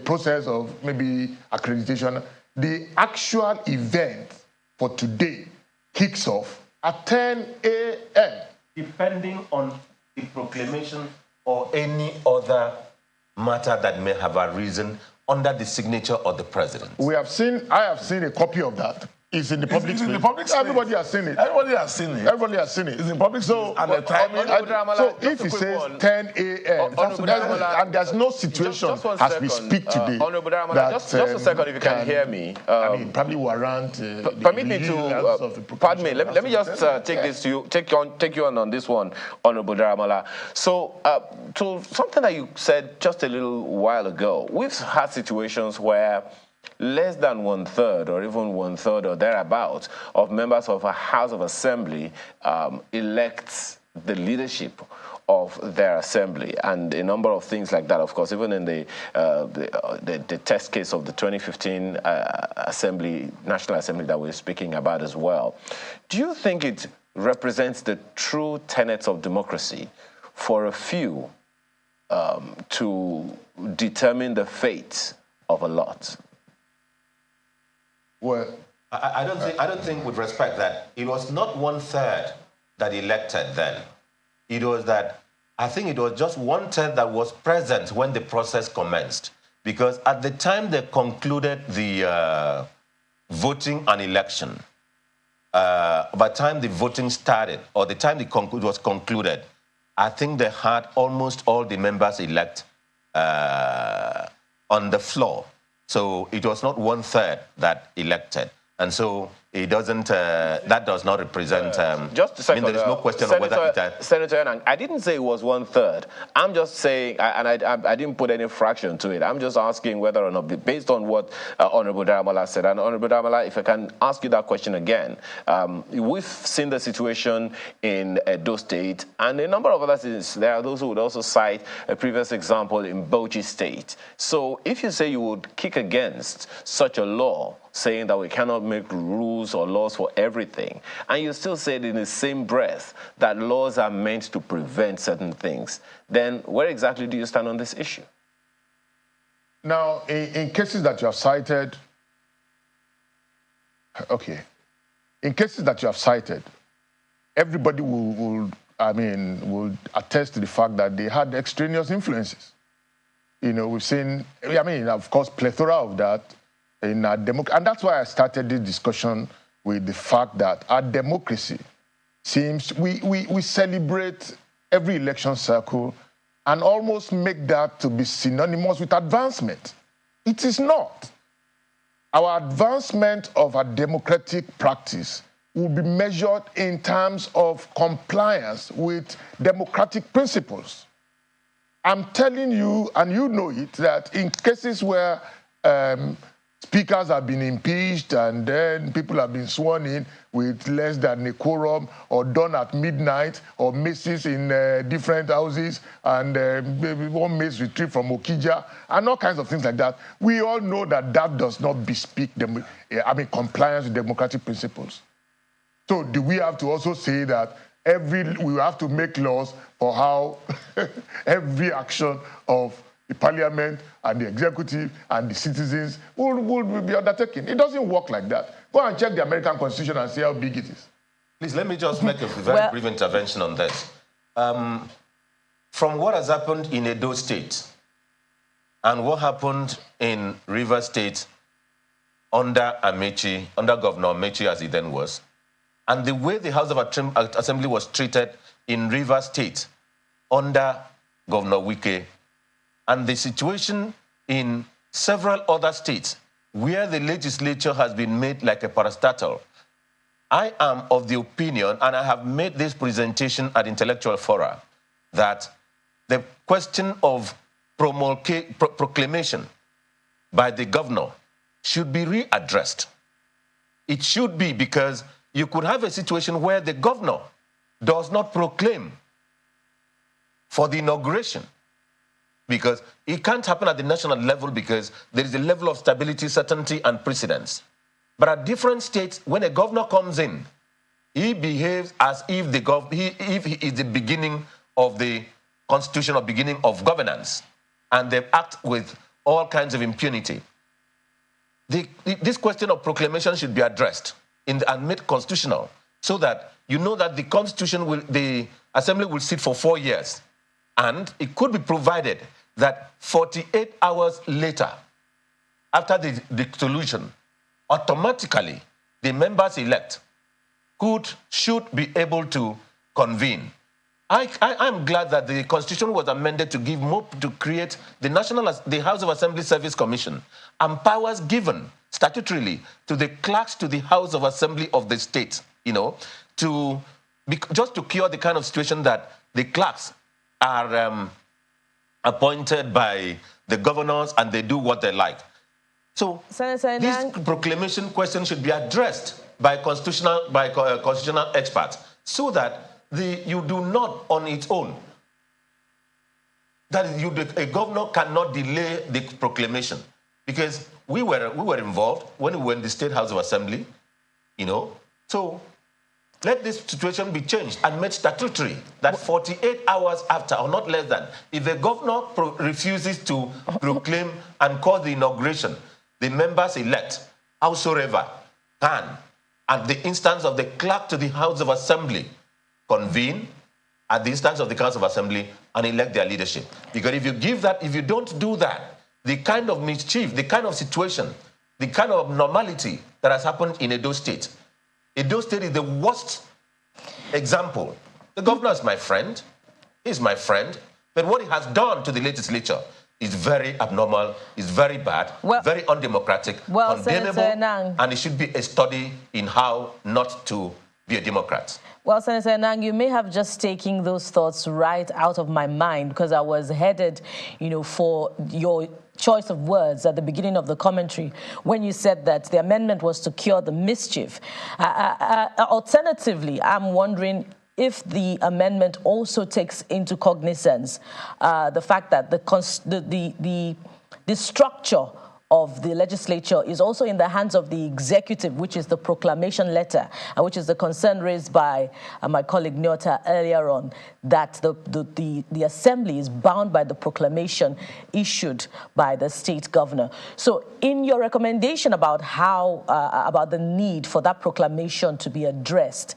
process of maybe accreditation. The actual event for today kicks off at 10 a.m. Depending on the proclamation or any other matter that may have arisen under the signature of the president. I have seen a copy of that. It's in the public space. In the public space. Everybody has seen it. Everybody has seen it. Everybody has seen it. It's in public space. So, and the time. So if he says 10 a.m. and there's no situation as we speak today. Honorable Daramola, just a second, if you can hear me. I mean, probably warrant. Permit me to. Pardon me. Let me just take you on this one, Honorable Daramola. So, to something that you said just a little while ago, we've had situations where less than 1/3 or even 1/3 or thereabouts of members of a House of Assembly elect the leadership of their assembly, and a number of things like that. Of course, even in the test case of the 2015 National Assembly that we're speaking about as well. Do you think it represents the true tenets of democracy for a few to determine the fate of a lot? Well, I don't think, with respect, that it was not 1/3 that elected then. It was that, I think it was just 1/3 that was present when the process commenced. Because at the time they concluded the voting and election, by the time the voting started, or the time it was concluded, I think they had almost all the members elect on the floor. So it was not 1/3 that elected. And so it doesn't, that does not represent, just a second, I mean, there is no question of whether it... Senator Enang, I didn't say it was 1/3. I'm just saying, and I didn't put any fraction to it. I'm just asking whether or not, based on what Honorable Daramola said. And Honorable Daramola, if I can ask you that question again, we've seen the situation in Edo State and a number of other cities. There are those who would also cite a previous example in Bauchi State. So if you say you would kick against such a law, saying that we cannot make rules or laws for everything, and you still said in the same breath that laws are meant to prevent certain things, then where exactly do you stand on this issue? Now, in cases that you have cited, okay, in cases that you have cited, everybody will attest to the fact that they had extraneous influences. You know, we've seen, I mean, of course, plethora of that in our democracy. And that's why I started this discussion with the fact that our democracy seems, we celebrate every election cycle and almost make that to be synonymous with advancement. It is not. Our advancement of our democratic practice will be measured in terms of compliance with democratic principles. I'm telling you, and you know it, that in cases where speakers have been impeached and then people have been sworn in with less than a quorum or done at midnight or misses in different houses and one makes retreat from Okija and all kinds of things like that. We all know that that does not bespeak compliance with democratic principles. So do we have to also say that we have to make laws for how every action of the parliament and the executive and the citizens will be undertaken? It doesn't work like that. Go and check the American Constitution and see how big it is. Please, let me just make a very brief intervention on this. From what has happened in Edo State and what happened in Rivers State under Amechi, under Governor Amechi as he then was, and the way the House of Assembly was treated in Rivers State under Governor Wike, and the situation in several other states where the legislature has been made like a parastatal, I am of the opinion, and I have made this presentation at intellectual fora, that the question of proclamation by the governor should be readdressed. It should be, because you could have a situation where the governor does not proclaim for the inauguration, because it can't happen at the national level because there is a level of stability, certainty, and precedence. But at different states, when a governor comes in, he behaves as if he is the beginning of the constitution or beginning of governance, and they act with all kinds of impunity. This question of proclamation should be addressed and made constitutional, so that you know that the assembly will sit for 4 years, and it could be provided that 48 hours later, after the dissolution, automatically the members-elect should be able to convene. I'm glad that the Constitution was amended to create the House of Assembly Service Commission, and powers given statutorily to the clerks to the House of Assembly of the state, just to cure the kind of situation that the clerks are appointed by the governors and they do what they like. So this proclamation question should be addressed by constitutional experts, so that you do not on its own, that a governor cannot delay the proclamation. Because we were involved when we were in the State House of Assembly, So let this situation be changed and made statutory, that 48 hours after, or not less than, if the governor refuses to proclaim and call the inauguration, the members-elect, howsoever, can, at the instance of the clerk to the House of Assembly, convene at the instance of the Council of Assembly and elect their leadership. Because if you don't do that, the kind of mischief, the kind of situation, the kind of abnormality that has happened in Edo State. Edo State is the worst example. The governor is my friend. He's my friend. But what he has done to the legislature is very abnormal, is very bad, very undemocratic, condemnable, and it should be a study in how not to be a Democrat. Well, Senator Enang, you may have just taken those thoughts right out of my mind, because I was headed, for your choice of words at the beginning of the commentary when you said that the amendment was to cure the mischief. Alternatively, I'm wondering if the amendment also takes into cognizance the fact that the structure of the legislature is also in the hands of the executive, which is the proclamation letter, and which is the concern raised by my colleague Nyota earlier on, that the assembly is bound by the proclamation issued by the state governor. So in your recommendation about about the need for that proclamation to be addressed,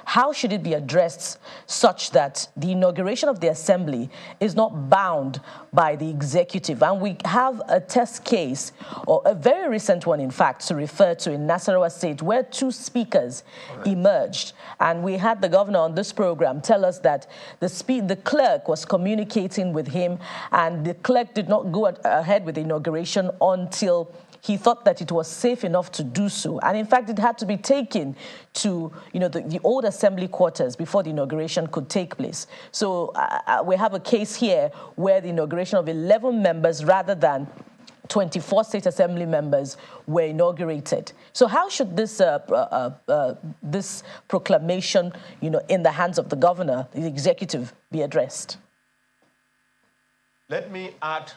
how should it be addressed such that the inauguration of the assembly is not bound by the executive? And we have a test case, or a very recent one, in fact, to refer to in Nasarawa State, where 2 speakers emerged. And we had the governor on this program tell us that the clerk was communicating with him, and the clerk did not go ahead with the inauguration until he thought that it was safe enough to do so. And in fact, it had to be taken to the old assembly quarters before the inauguration could take place. So we have a case here where the inauguration of 11 members rather than 24 state assembly members were inaugurated. So how should this this proclamation, in the hands of the governor, the executive, be addressed? Let me add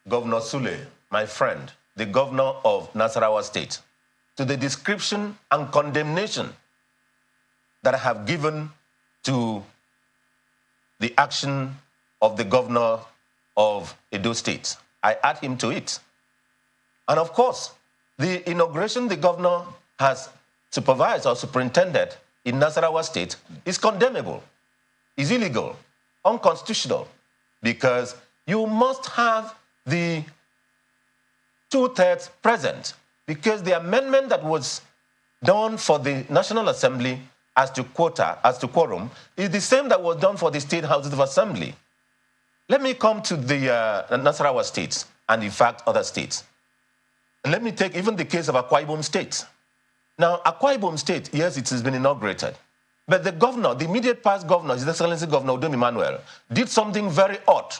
Governor Sule, my friend, the governor of Nasarawa State, to the description and condemnation that I have given to the action of the governor of Edo State. I add him to it. And of course, the inauguration the governor has supervised or superintended in Nasarawa State is condemnable, is illegal, unconstitutional, because you must have the 2/3 present, because the amendment that was done for the National Assembly as to quorum, is the same that was done for the State Houses of Assembly. Let me come to the Nasarawa states and, in fact, other states. And let me take even the case of Akwa Ibom State. Now, Akwa Ibom State, yes, it has been inaugurated. But the governor, the immediate past governor, His Excellency Governor Udom Emmanuel, did something very odd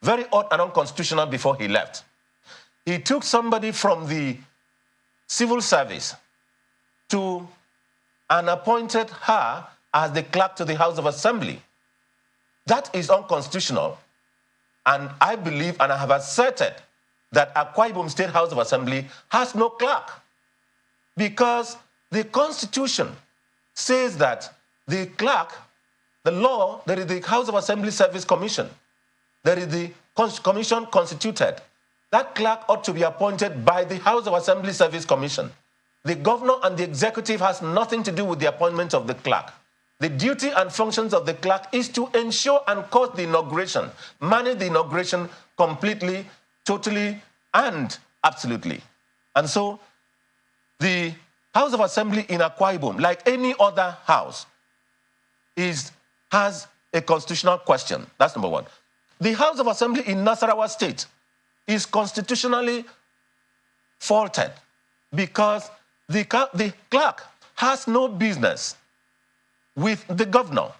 and unconstitutional before he left. He took somebody from the civil service and appointed her as the clerk to the House of Assembly. That is unconstitutional. And I believe, and I have asserted, that Akwa Ibom State House of Assembly has no clerk, because the Constitution says that the clerk, the law, there is the House of Assembly Service Commission. There is the commission constituted. That clerk ought to be appointed by the House of Assembly Service Commission. The governor and the executive has nothing to do with the appointment of the clerk. The duty and functions of the clerk is to ensure and cause the inauguration, manage the inauguration completely, totally, and absolutely. And so the House of Assembly in Akwa Ibom, like any other house, has a constitutional question. That's number one. The House of Assembly in Nasarawa State is constitutionally faulted because the clerk has no business with the governor.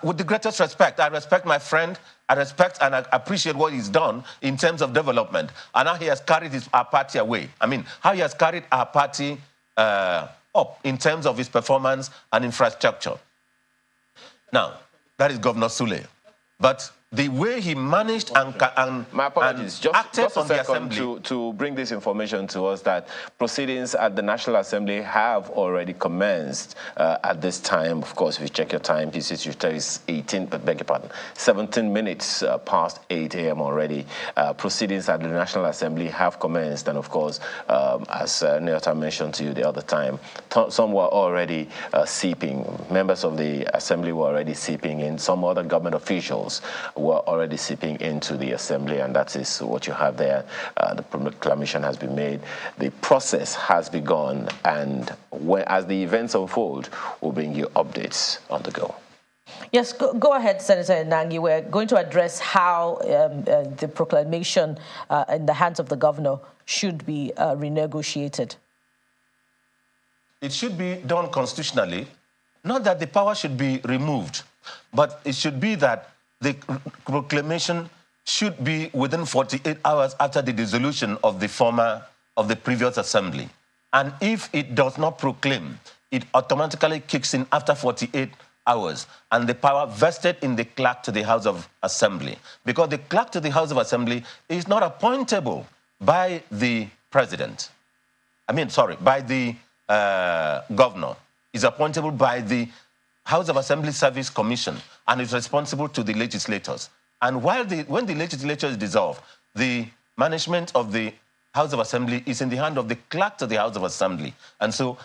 With the greatest respect, I respect my friend, I respect and I appreciate what he's done in terms of development, and how he has carried our party away. I mean, how he has carried our party up in terms of his performance and infrastructure. Now, that is Governor Sule. But the way he managed and my apologies, just a second Assembly to bring this information to us that proceedings at the National Assembly have already commenced at this time. Of course, if you check your time, this is 17 minutes past 8 a.m. already. Proceedings at the National Assembly have commenced, and of course, as Neota mentioned to you the other time, some were already seeping. Members of the Assembly were already seeping in. Some other government officials were already seeping into the assembly, and that is what you have there. The proclamation has been made. The process has begun, and as the events unfold, we'll bring you updates on the go. Yes, go ahead, Senator Nangi. We're going to address how the proclamation in the hands of the governor should be renegotiated. It should be done constitutionally. Not that the power should be removed, but it should be that the proclamation should be within 48 hours after the dissolution of the previous assembly. And if it does not proclaim, it automatically kicks in after 48 hours, and the power vested in the clerk to the House of Assembly. Because the clerk to the House of Assembly is not appointable by the president. By the governor. Is appointable by the House of Assembly Service Commission and is responsible to the legislators. And when the legislature is dissolved, the management of the House of Assembly is in the hand of the clerk to the House of Assembly. And so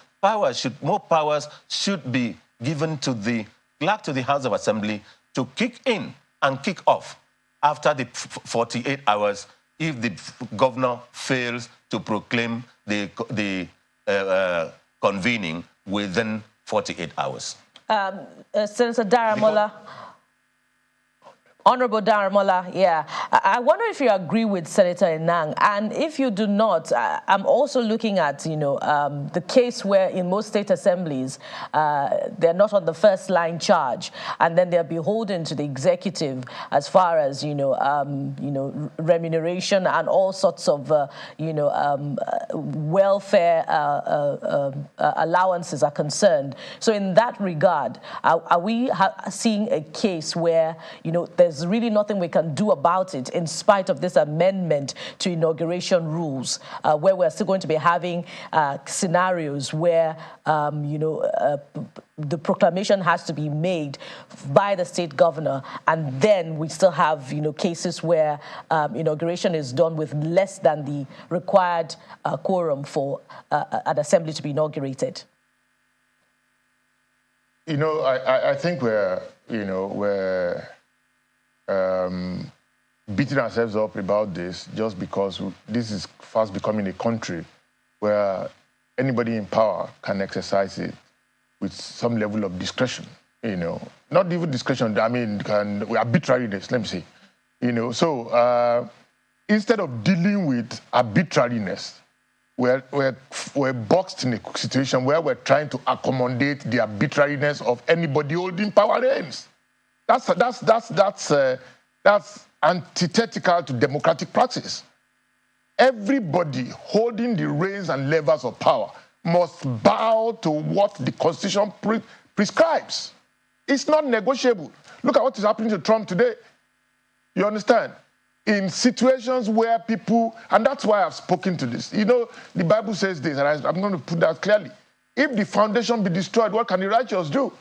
more powers should be given to the clerk to the House of Assembly to kick in and kick off after the 48 hours if the governor fails to proclaim the convening within 48 hours. Senator Daramola. Honorable Daramola, yeah. I wonder if you agree with Senator Enang, and if you do not, I'm also looking at, the case where in most state assemblies, they're not on the first line charge, and then they're beholden to the executive as far as, remuneration and all sorts of, welfare allowances are concerned. So in that regard, are we seeing a case where, there's really nothing we can do about it in spite of this amendment to inauguration rules, where we're still going to be having scenarios where, the proclamation has to be made by the state governor, and then we still have, cases where inauguration is done with less than the required quorum for an assembly to be inaugurated? I think we're beating ourselves up about this just because this is fast becoming a country where anybody in power can exercise it with some level of discretion, Not even discretion, arbitrariness, let me say. So instead of dealing with arbitrariness, we're boxed in a situation where we're trying to accommodate the arbitrariness of anybody holding power ends. That's antithetical to democratic practice. Everybody holding the reins and levers of power must bow to what the Constitution prescribes. It's not negotiable. Look at what is happening to Trump today. You understand? In situations where people, and that's why I've spoken to this. The Bible says this, and I'm going to put that clearly. If the foundation be destroyed, what can the righteous do?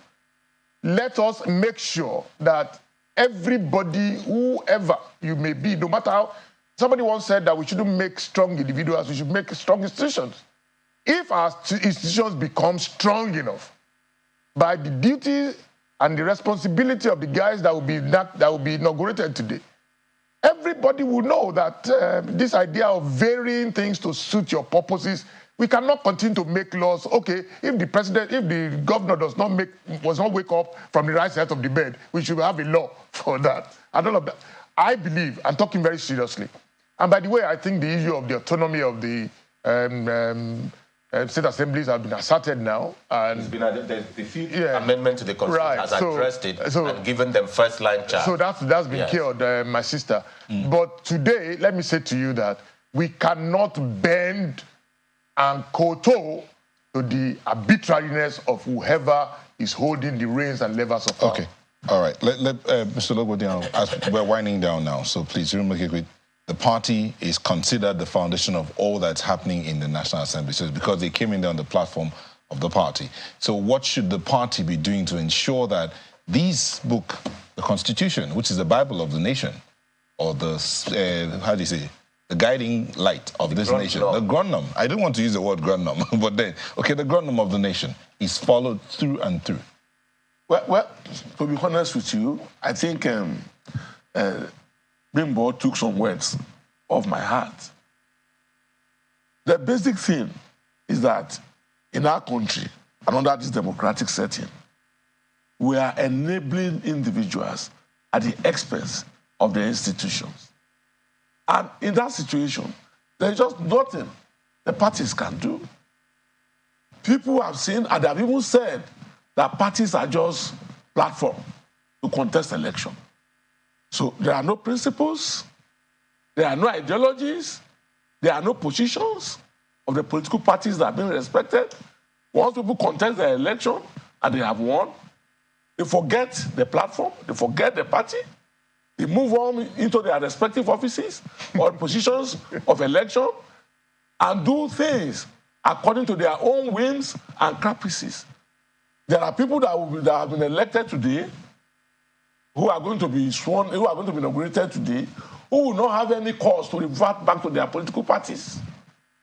Let us make sure that everybody, whoever you may be, no matter how, somebody once said that we shouldn't make strong individuals, we should make strong institutions. If our institutions become strong enough, by the duty and the responsibility of the guys that will be inaugurated today, everybody will know that this idea of varying things to suit your purposes, we cannot continue to make laws. Okay, if the governor was not wake up from the right side of the bed, we should have a law for that. And all of that. I believe, I'm talking very seriously. And by the way, I think the issue of the autonomy of the state assemblies have been asserted now. And the fifth amendment to the Constitution has addressed it and given them first-line charge. So that's been killed, my sister. But today, let me say to you that we cannot bend and kowtow to the arbitrariness of whoever is holding the reins and levers of power. Okay, all right. Mr. Logwodian, we're winding down now, so please make it quick. The party is considered the foundation of all that's happening in the National Assembly. So it's because they came in there on the platform of the party. So what should the party be doing to ensure that this book, the Constitution, which is the Bible of the nation, or the, the guiding light of this nation, the Grundnum, I don't want to use the word Grundnum, but then, okay, the Grundnum of the nation is followed through and through? Well, to be honest with you, I think Bimbo took some words off my heart. The basic thing is that in our country, and under this democratic setting, we are enabling individuals at the expense of the institutions. And in that situation, there's just nothing the parties can do. People have seen, and they have even said, that parties are just platforms to contest election. So there are no principles, there are no ideologies, there are no positions of the political parties that are being respected. Once people contest the election and they have won, they forget the platform, they forget the party, they move on into their respective offices or positions of election and do things according to their own whims and caprices. There are people that have been elected today who are going to be sworn, who are going to be inaugurated today, who will not have any cause to revert back to their political parties.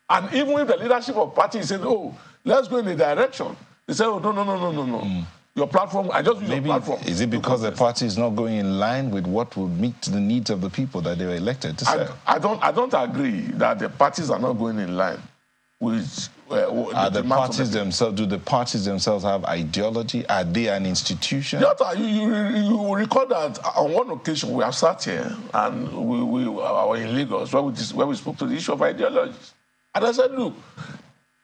And even if the leadership of parties said, oh, let's go in a direction, they say, oh, no. Your platform, I just use your platform. Is it because the party is not going in line with what will meet the needs of the people that they were elected to serve? I don't agree that the parties are not going in line. with Are the parties themselves? Do the parties themselves have ideology? Are they an institution? You will recall that on one occasion we have sat here and we were in Lagos where we spoke to the issue of ideologies. And I said, look,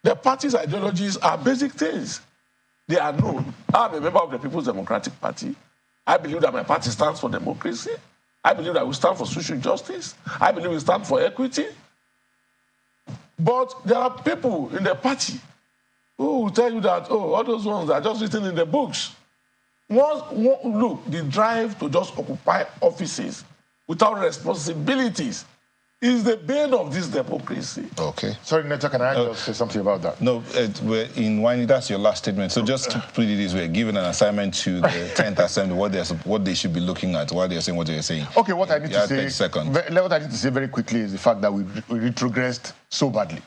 the party's ideologies are basic things. They are known. I'm a member of the People's Democratic Party. I believe that my party stands for democracy. I believe that we stand for social justice. I believe we stand for equity. But there are people in the party who will tell you that, oh, all those ones are just written in the books. Look, the drive to just occupy offices without responsibilities is the bane of this democracy. Okay. Sorry, Neta, can I just say something about that? No, we're in winding, that's your last statement. So just to put it this way, given an assignment to the 10th Assembly, what they should be looking at while they're saying what they're saying. Okay, what I need to say, 30 seconds. What I need to say very quickly is the fact that we retrogressed so badly.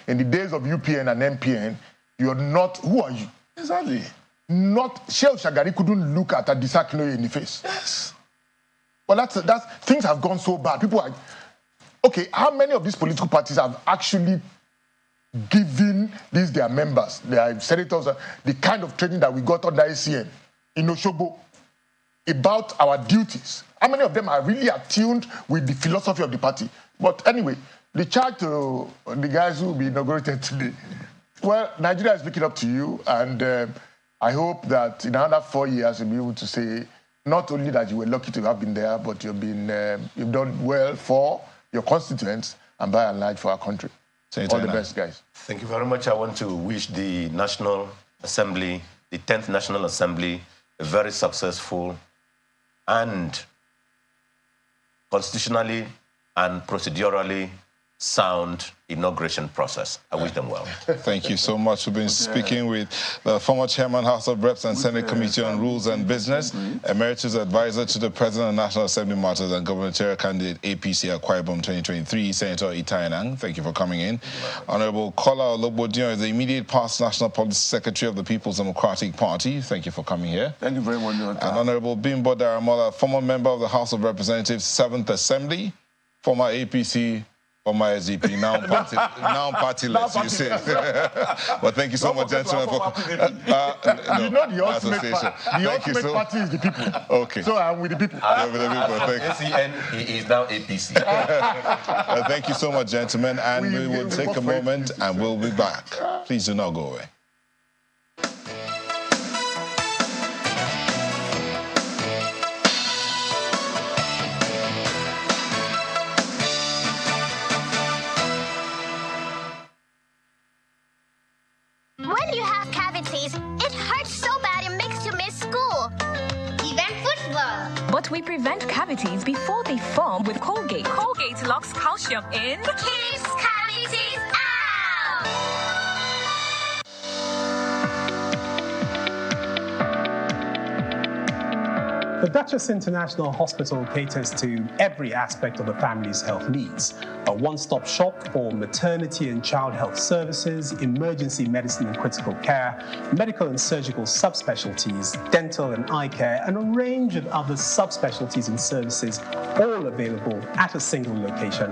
In the days of UPN and MPN, you're not, who are you? Exactly. Not, Shehu Shagari couldn't look at Adisa Kinoye in the face. Yes. Well, things have gone so bad. People are, okay, how many of these political parties have actually given their members, their senators, the kind of training that we got under ACN in Oshobo about our duties? How many of them are really attuned with the philosophy of the party? But anyway, the charge to the guys who will be inaugurated today. Well, Nigeria is looking up to you, and I hope that in another 4 years you'll be able to say not only that you were lucky to have been there, but you've done well for your constituents and by and large for our country. All the best, guys. Thank you very much. I want to wish the National Assembly, the 10th National Assembly, a very successful and constitutionally and procedurally sound inauguration process. I wish them well. Thank you so much for being speaking with the former Chairman, House of Reps and Senate Committee on Rules and Business, Emeritus Advisor to the President of National Assembly Matters and Gubernatorial Candidate APC Akwa Ibom 2023, Senator Itayanang. Thank you for coming in. Honorable Kola Olobodiyan is the immediate past National Policy Secretary of the People's Democratic Party. Thank you for coming here. Thank you very much. And Honorable Bimbo Daramola, former member of the House of Representatives, 7th Assembly, former APC, former SDP, now partyless, you say. But thank you so much, gentlemen. You know the ultimate party is the people. Okay. So I'm with the people. ACN, he is now APC. Thank you so much, gentlemen. And we will take a moment and we'll be back. Please do not go away. When you have cavities, it hurts so bad it makes you miss school. Even football. But we prevent cavities before they form with Colgate. Colgate locks calcium in. Keeps cavities out. The Duchess International Hospital caters to every aspect of the family's health needs. A one-stop shop for maternity and child health services, emergency medicine and critical care, medical and surgical subspecialties, dental and eye care, and a range of other subspecialties and services, all available at a single location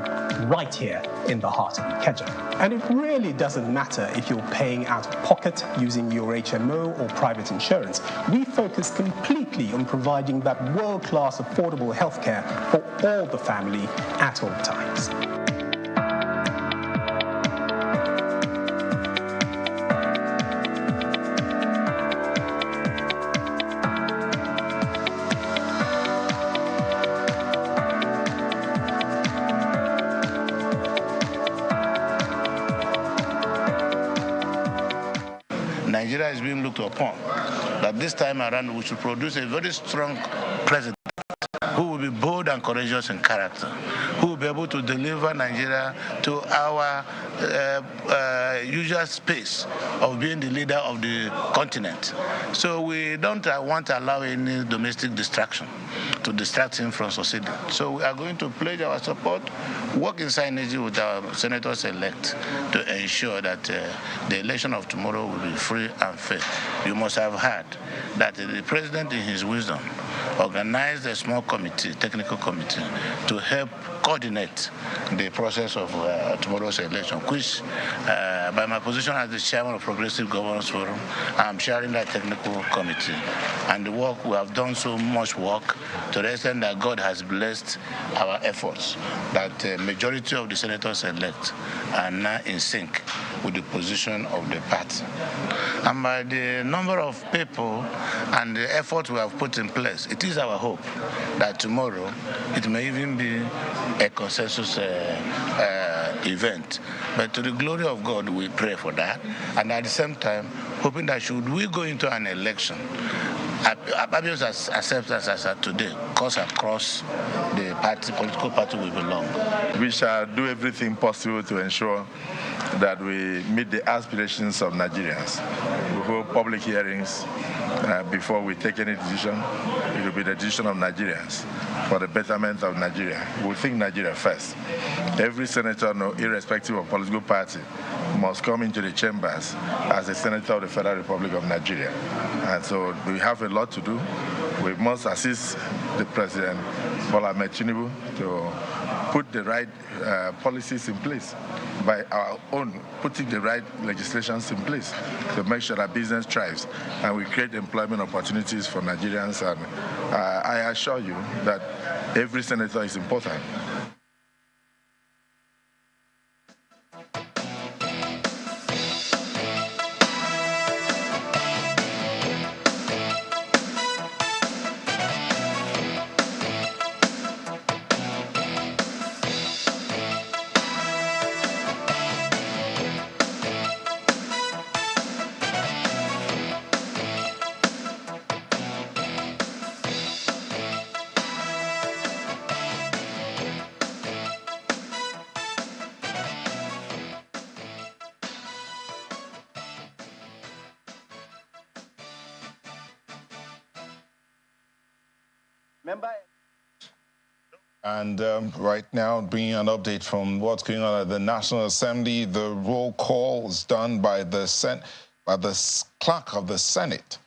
right here in the heart of Ikeja. And it really doesn't matter if you're paying out of pocket using your HMO or private insurance. We focus completely on providing that world-class affordable healthcare for all the family at all times. Nigeria is being looked upon, that this time around we should produce a very strong president who will be bold and courageous in character, who will be able to deliver Nigeria to our usual space of being the leader of the continent. So we don't want to allow any domestic distraction to distract him from succeeding. So we are going to pledge our support, work in synergy with our senators-elect to ensure that the election of tomorrow will be free and fair. You must have heard that the president, in his wisdom, organized a small committee, technical committee, to help coordinate the process of tomorrow's election, which, by my position as the chairman of Progressive Governance Forum, I'm chairing that technical committee. And the work, we have done so much work to the extent that God has blessed our efforts, that the majority of the senators elect are now in sync with the position of the party. And by the number of people and the effort we have put in place, it is our hope that tomorrow it may even be a consensus event. But to the glory of God, we pray for that. And at the same time, hoping that should we go into an election, Akpabio's acceptance as of today cuts across the party, political party we belong. We shall do everything possible to ensure that we meet the aspirations of Nigerians. We hold public hearings before we take any decision. It will be the decision of Nigerians for the betterment of Nigeria. We think Nigeria first. Every senator, irrespective of political party, must come into the chambers as a senator of the Federal Republic of Nigeria. And so we have a lot to do. We must assist the President, Bola Ahmed Tinubu, to put the right policies in place by our own, putting the right legislations in place to make sure that business thrives and we create employment opportunities for Nigerians. And I assure you that every senator is important. And right now, bringing an update from what's going on at the National Assembly, the roll call is done by the clerk of the Senate,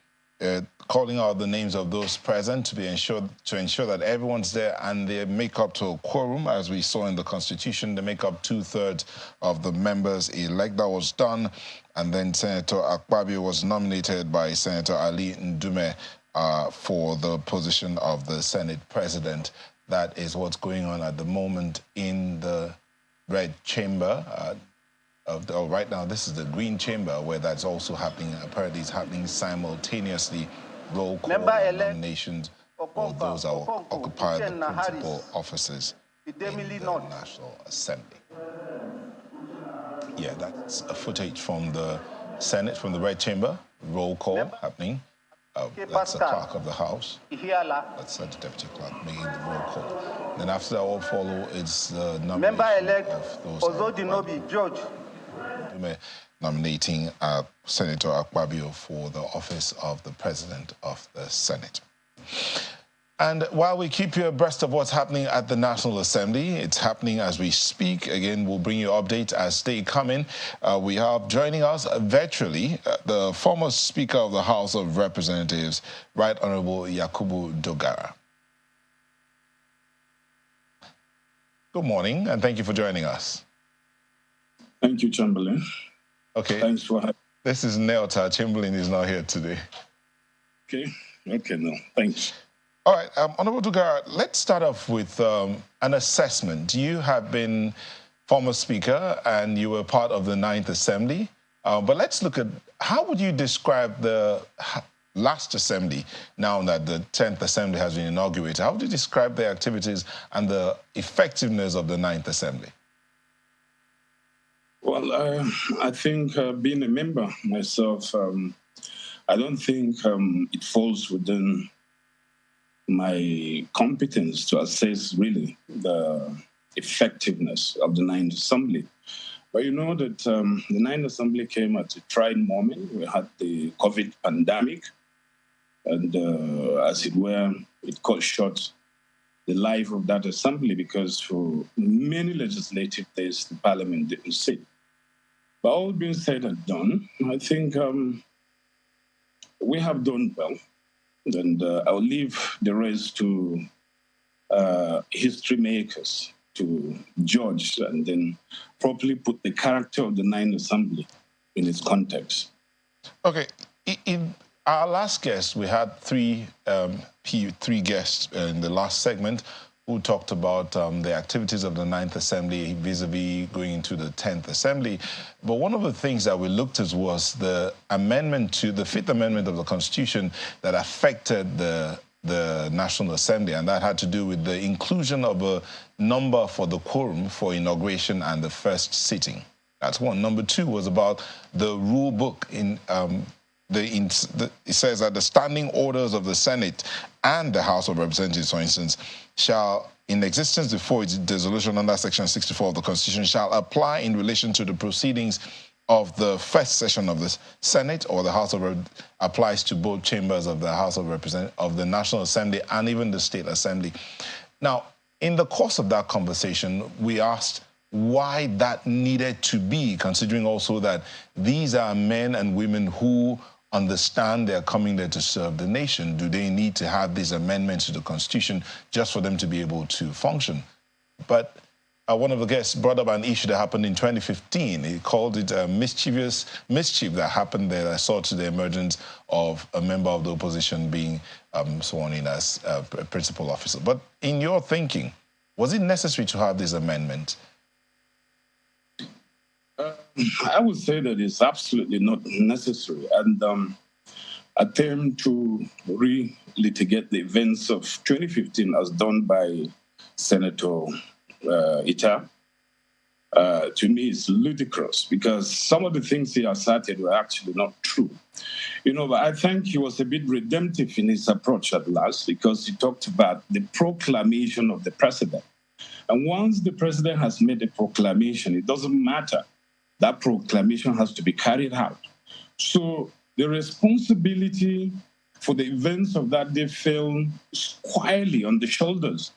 calling out the names of those present to ensure that everyone's there and they make up to a quorum, as we saw in the Constitution. They make up 2/3 of the members elect. That was done, and then Senator Akpabio was nominated by Senator Ali Ndume for the position of the Senate President. That is what's going on at the moment in the Red Chamber. Right now, this is the Green Chamber, where that's also happening. Apparently, it's happening simultaneously. Roll call nominations for those that will occupy the principal offices in the National Assembly. Yeah, that's a footage from the Senate, from the Red Chamber. Roll call happening. That's the clerk of the House. That's the deputy clerk making the roll call. Then after that, all follow is the nomination of those George nominating Senator Akpabio for the office of the President of the Senate. And while we keep you abreast of what's happening at the National Assembly, it's happening as we speak. Again, we'll bring you updates as they come in. We have joining us virtually the former Speaker of the House of Representatives, Right Honorable Yakubu Dogara. Good morning, and thank you for joining us. Thank you, Chamberlain. Okay. Thanks for having me. This is Neota. Chamberlain is not here today. Okay, no, thanks. All right, Honorable Dogara, let's start off with an assessment. You have been former Speaker and you were part of the 9th Assembly. But let's look at, how would you describe the last Assembly now that the 10th Assembly has been inaugurated? How would you describe the activities and the effectiveness of the 9th Assembly? Well, I think being a member myself, I don't think it falls within my competence to assess really the effectiveness of the 9th Assembly. But you know that the 9th Assembly came at a trying moment. We had the COVID pandemic, and as it were, it cut short the life of that assembly because for many legislative days, the parliament didn't sit. But all being said and done, I think we have done well. And I'll leave the rest to history makers to judge and then properly put the character of the Ninth Assembly in its context. Okay. In our last guest, we had three guests in the last segment who talked about the activities of the Ninth Assembly vis-a-vis going into the 10th Assembly. But one of the things that we looked at was the amendment to the Fifth Amendment of the Constitution that affected the National Assembly, and that had to do with the inclusion of a number for the quorum for inauguration and the first sitting. That's one. Number two was about the rule book. It says that the standing orders of the Senate and the House of Representatives, for instance, shall, in existence before its dissolution under Section 64 of the Constitution, shall apply in relation to the proceedings of the first session of the Senate or the House of applies to both chambers of the House of Representatives of the National Assembly and even the State Assembly. Now, in the course of that conversation, we asked why that needed to be, considering also that these are men and women who understand they're coming there to serve the nation. Do they need to have these amendments to the Constitution just for them to be able to function? But one of the guests brought up an issue that happened in 2015. He called it a mischief that happened there that saw to the emergence of a member of the opposition being sworn in as a principal officer. But in your thinking, was it necessary to have this amendment? I would say that it's absolutely not necessary. And attempt to re-litigate the events of 2015 as done by Senator Ita, to me is ludicrous because some of the things he asserted were actually not true. You know, but I think he was a bit redemptive in his approach at last because he talked about the proclamation of the president. And once the president has made a proclamation, it doesn't matter. That proclamation has to be carried out. So the responsibility for the events of that day fell squarely on the shoulders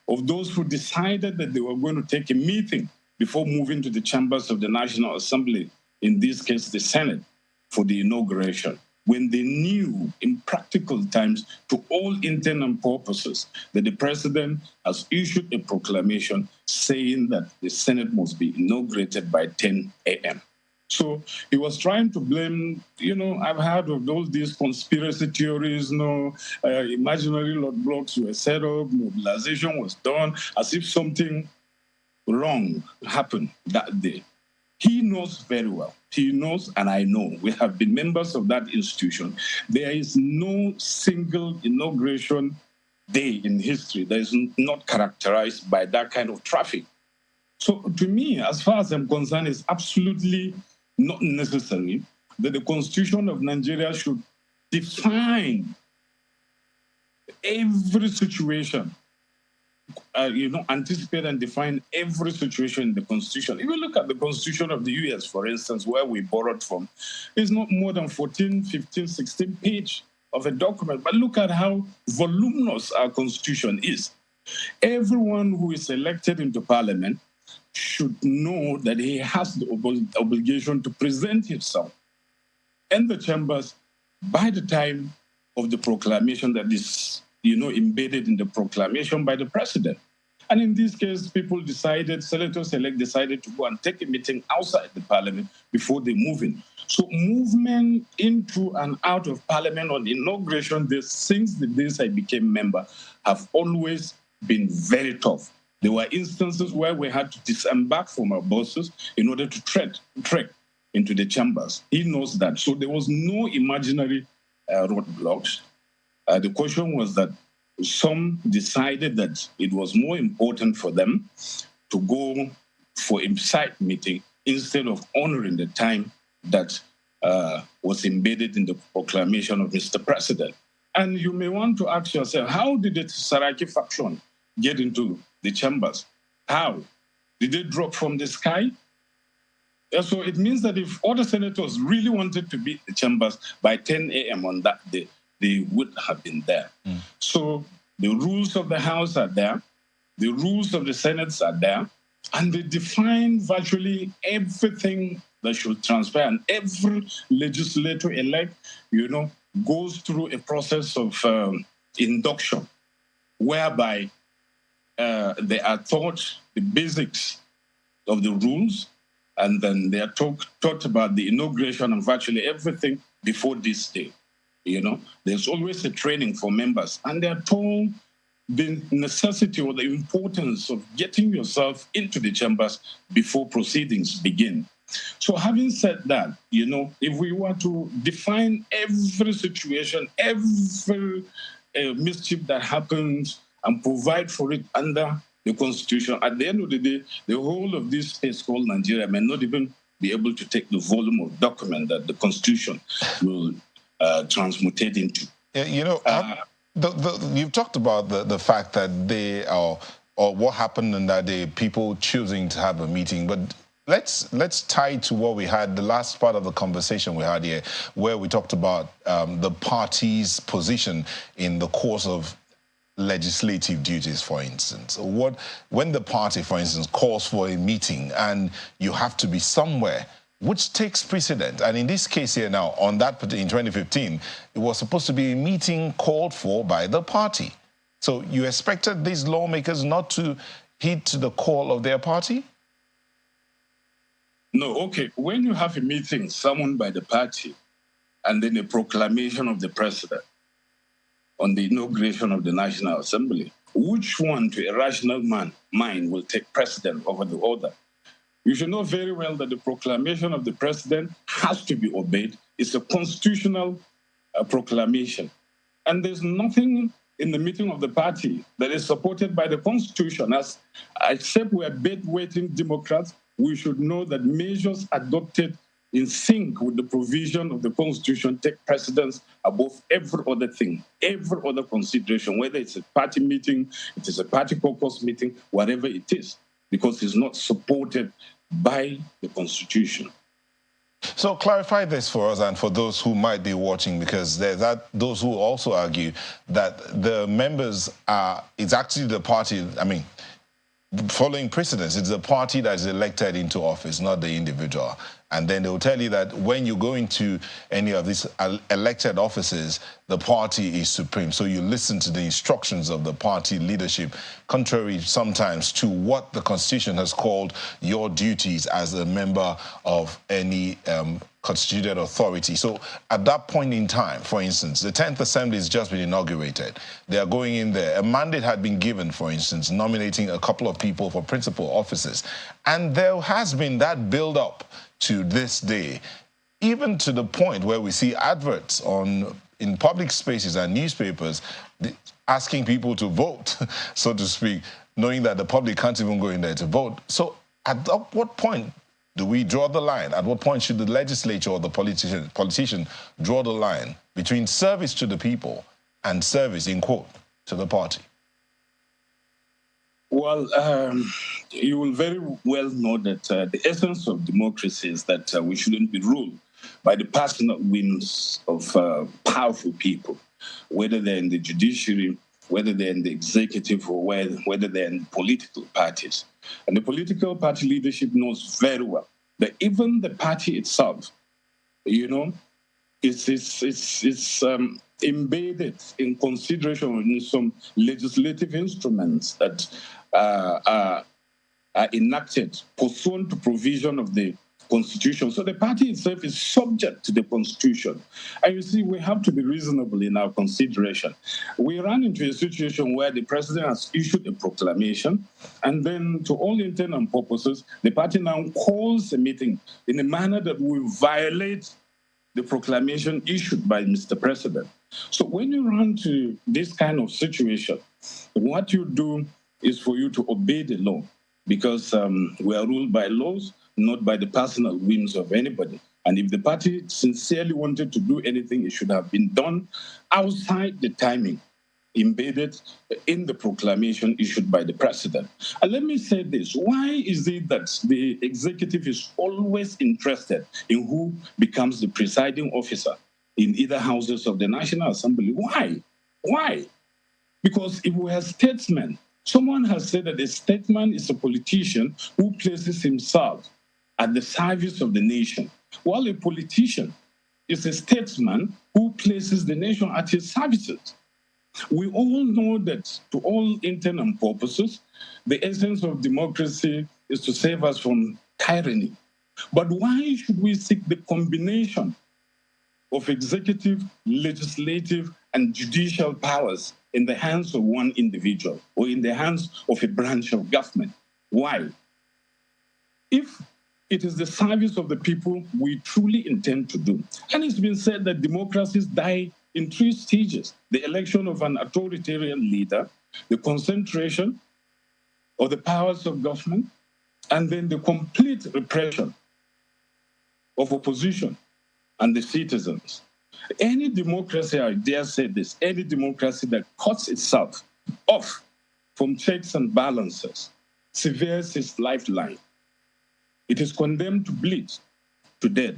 of those who decided that they were going to take a meeting before moving to the chambers of the National Assembly, in this case, the Senate, for the inauguration, when they knew in practical times, to all intent and purposes, that the president has issued a proclamation saying that the Senate must be inaugurated by 10 a.m. So he was trying to blame, you know, I've heard of these conspiracy theories, imaginary roadblocks were set up, mobilization was done, as if something wrong happened that day. He knows very well. He knows, and I know, we have been members of that institution. There is no single inauguration day in history that is not characterized by that kind of traffic. So to me, as far as I'm concerned, it's absolutely not necessary that the Constitution of Nigeria should define every situation, anticipate and define every situation in the Constitution. If you look at the Constitution of the US, for instance, where we borrowed from, it's not more than 14, 15, 16 pages of a document. But look at how voluminous our Constitution is. Everyone who is elected into Parliament should know that he has the obligation to present himself in the chambers by the time of the proclamation that is embedded in the proclamation by the president. And in this case, senators-elect decided to go and take a meeting outside the parliament before they move in. So movement into and out of parliament on inauguration day, since the days I became member, have always been very tough. There were instances where we had to disembark from our buses in order to trek into the chambers. He knows that. So there was no imaginary roadblocks. The question was that some decided that it was more important for them to go for a side meeting instead of honoring the time that was embedded in the proclamation of Mr. President. And you may want to ask yourself, how did the Saraki faction get into the chambers? How? Did they drop from the sky? So it means that if other senators really wanted to be in the chambers by 10 a.m. on that day, they would have been there. So the rules of the House are there, the rules of the Senate are there, and they define virtually everything that should transpire. And every legislator elect, goes through a process of induction, whereby they are taught the basics of the rules, and then they are taught about the inauguration and virtually everything before this day. You know, there's always a training for members, and they are told the necessity or the importance of getting yourself into the chambers before proceedings begin. So having said that, you know, if we were to define every situation, every mischief that happens and provide for it under the Constitution, at the end of the day, the whole of this space called Nigeria may not even be able to take the volume of document that the Constitution will transmutate into. Yeah, you know, you've talked about the fact that they are, or what happened on that day, people choosing to have a meeting, but let's tie it to what we had, the last part of the conversation we had here, where we talked about the party's position in the course of legislative duties, for instance. When the party, for instance, calls for a meeting and you have to be somewhere, which takes precedent. And in this case here now, on that in 2015, it was supposed to be a meeting called for by the party. So you expected these lawmakers not to heed to the call of their party? No, okay. When you have a meeting summoned by the party and then a proclamation of the president on the inauguration of the National Assembly, which one to a rational mind will take precedent over the other? You should know very well that the proclamation of the president has to be obeyed. It's a constitutional proclamation. And there's nothing in the meeting of the party that is supported by the Constitution. Except we're bedwetting Democrats, we should know that measures adopted in sync with the provision of the Constitution take precedence above every other thing, every other consideration, whether it's a party meeting, it is a party caucus meeting, whatever it is, because it's not supported by the Constitution. So clarify this for us and for those who might be watching, because there's those who also argue that the members it's actually the party, I mean, following precedence, it's the party that is elected into office, not the individual. And then they'll tell you that when you go into any of these elected offices, the party is supreme. So you listen to the instructions of the party leadership, contrary sometimes to what the Constitution has called your duties as a member of any constituted authority. So at that point in time, for instance, the 10th Assembly has just been inaugurated. They are going in there. A mandate had been given, for instance, nominating a couple of people for principal offices. And there has been that build-up to this day, even to the point where we see adverts in public spaces and newspapers asking people to vote, so to speak, knowing that the public can't even go in there to vote. So at what point do we draw the line? At what point should the legislature or the politician draw the line between service to the people and service, in quote, to the party? Well, you will very well know that the essence of democracy is that we shouldn't be ruled by the personal whims of powerful people, whether they're in the judiciary, whether they're in the executive, or whether they're in political parties. And the political party leadership knows very well that even the party itself, you know, it's embedded in consideration in some legislative instruments that are enacted pursuant to provision of the Constitution. So the party itself is subject to the Constitution. And you see, we have to be reasonable in our consideration. We ran into a situation where the president has issued a proclamation, and then to all intent and purposes, the party now calls a meeting in a manner that will violate the proclamation issued by Mr. President. So when you run to this kind of situation, what you do is for you to obey the law, because we are ruled by laws, not by the personal whims of anybody. And if the party sincerely wanted to do anything, it should have been done outside the timing embedded in the proclamation issued by the president. And let me say this, why is it that the executive is always interested in who becomes the presiding officer in either houses of the National Assembly? Why? Why? Because if we are statesmen, someone has said that a statesman is a politician who places himself at the service of the nation, while a politician is a statesman who places the nation at his services. We all know that, to all intent and purposes, the essence of democracy is to save us from tyranny. But why should we seek the combination of executive, legislative, and judicial powers in the hands of one individual or in the hands of a branch of government? Why? If it is the service of the people we truly intend to do, and it's been said that democracies die in 3 stages: the election of an authoritarian leader, the concentration of the powers of government, and then the complete repression of opposition and the citizens. Any democracy, I dare say this, any democracy that cuts itself off from checks and balances severs its lifeline. It is condemned to bleed to death.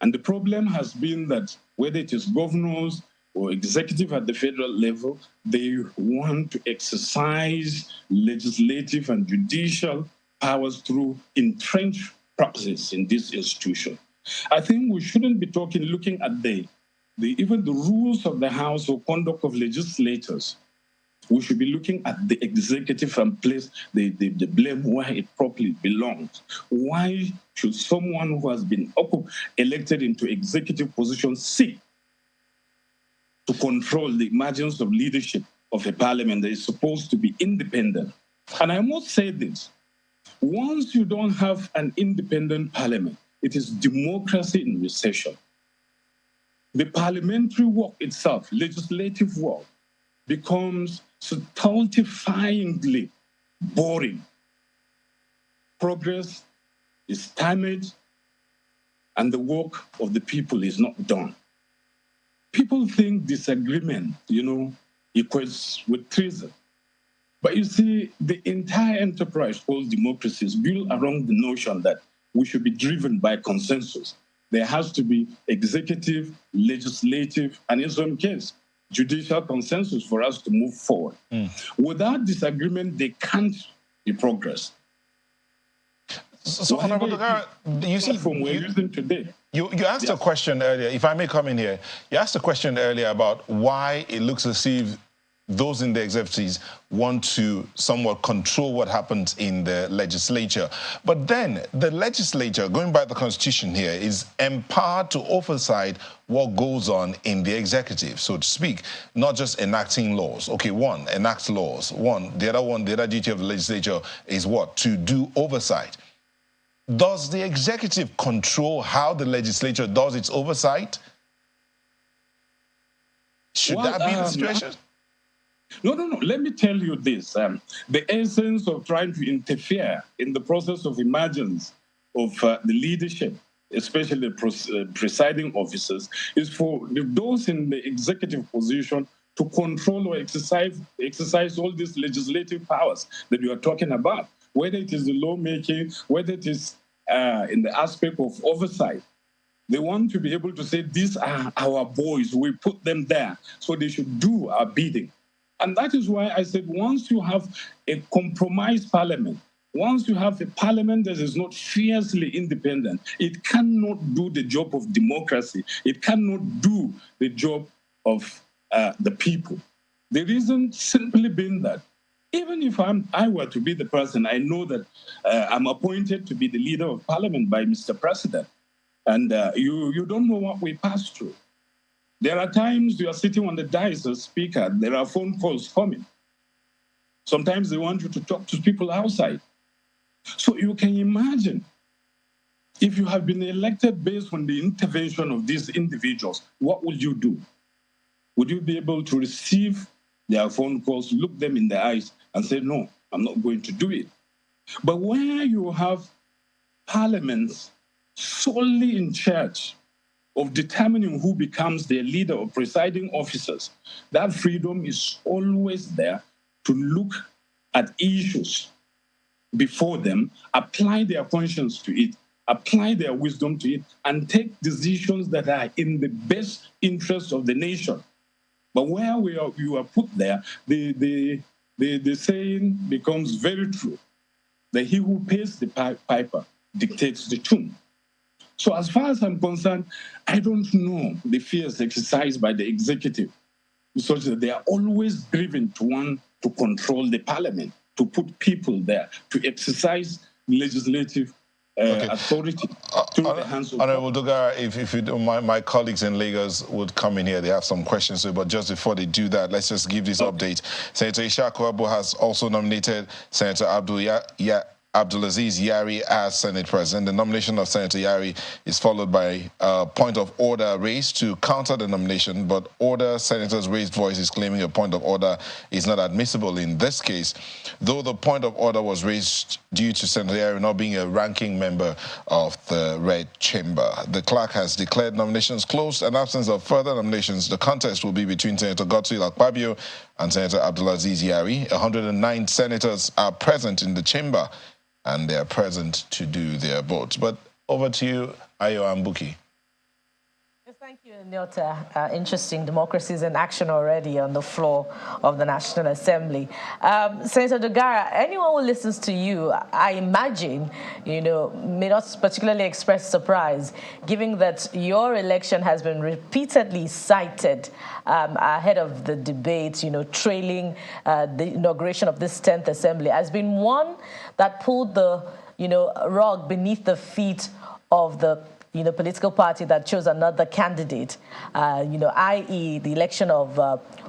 And the problem has been that whether it is governors or executive at the federal level, they want to exercise legislative and judicial powers through entrenched practices in this institution. I think we shouldn't be looking at even the rules of the House or conduct of legislators. We should be looking at the executive and place the blame where it properly belongs. Why should someone who has been elected into executive positions seek to control the emergence of leadership of a parliament that is supposed to be independent? And I must say this, once you don't have an independent parliament, it is democracy in recession. The parliamentary work itself, legislative work, becomes stultifyingly boring. Progress is stymied, and the work of the people is not done. People think disagreement, equates with treason. But you see, the entire enterprise called democracy is built around the notion that we should be driven by consensus. There has to be executive, legislative, and in some cases, judicial consensus for us to move forward. Without disagreement, there can't be progress. So Honorable Dogara, you see, you asked a question earlier, if I may come in here, you asked a question earlier about why it looks as if those in the executives want to somewhat control what happens in the legislature. But then the legislature, going by the Constitution here, is empowered to oversight what goes on in the executive, so to speak, not just enacting laws. Okay, one, enact laws. The other duty of the legislature is what? To do oversight. Does the executive control how the legislature does its oversight? Should that be the situation? No. Let me tell you this. The essence of trying to interfere in the process of emergence of the leadership, especially the presiding officers, is for those in the executive position to control or exercise all these legislative powers that you are talking about, whether it is the lawmaking, whether it is in the aspect of oversight. They want to be able to say, these are our boys, we put them there, so they should do our bidding. And that is why I said, once you have a compromised parliament, once you have a parliament that is not fiercely independent, it cannot do the job of democracy. It cannot do the job of the people. The reason simply being that even if I were to be the person, I know that I'm appointed to be the leader of parliament by Mr. President. And you don't know what we pass through. There are times you are sitting on the dais as speaker, there are phone calls coming. Sometimes they want you to talk to people outside. So you can imagine, if you have been elected based on the intervention of these individuals, what would you do? Would you be able to receive their phone calls, look them in the eyes and say, no, I'm not going to do it? But where you have parliaments solely in charge of determining who becomes their leader or presiding officers, that freedom is always there to look at issues before them, apply their conscience to it, apply their wisdom to it, and take decisions that are in the best interest of the nation. But where you are put there, the saying becomes very true, that he who pays the piper dictates the tune. So as far as I'm concerned, I don't know the fears exercised by the executive, such that they are always driven to want to control the parliament, to put people there, to exercise legislative authority through the hands of Honorable Dogara, if you don't mind, my colleagues in Lagos would come in here. They have some questions, but just before they do that, let's just give this update. Senator Ishaku Abu has also nominated Senator Abdulaziz Yari as Senate President. The nomination of Senator Yari is followed by a point of order raised to counter the nomination, but senators raised voices claiming a point of order is not admissible in this case, though the point of order was raised due to Senator Yari not being a ranking member of the Red Chamber. The clerk has declared nominations closed. In absence of further nominations, the contest will be between Senator Godswill Akpabio and Senator Abdulaziz Yari. 109 senators are present in the chamber, and they are present to do their votes. But over to you, Ayo Ambuki. Yes, thank you, Nyota. Interesting democracies in action already on the floor of the National Assembly. Senator Dogara, anyone who listens to you, I imagine, may not particularly express surprise, given that your election has been repeatedly cited ahead of the debate, trailing the inauguration of this 10th Assembly, has been one that pulled the, rug beneath the feet of the political party that chose another candidate, i.e. the election of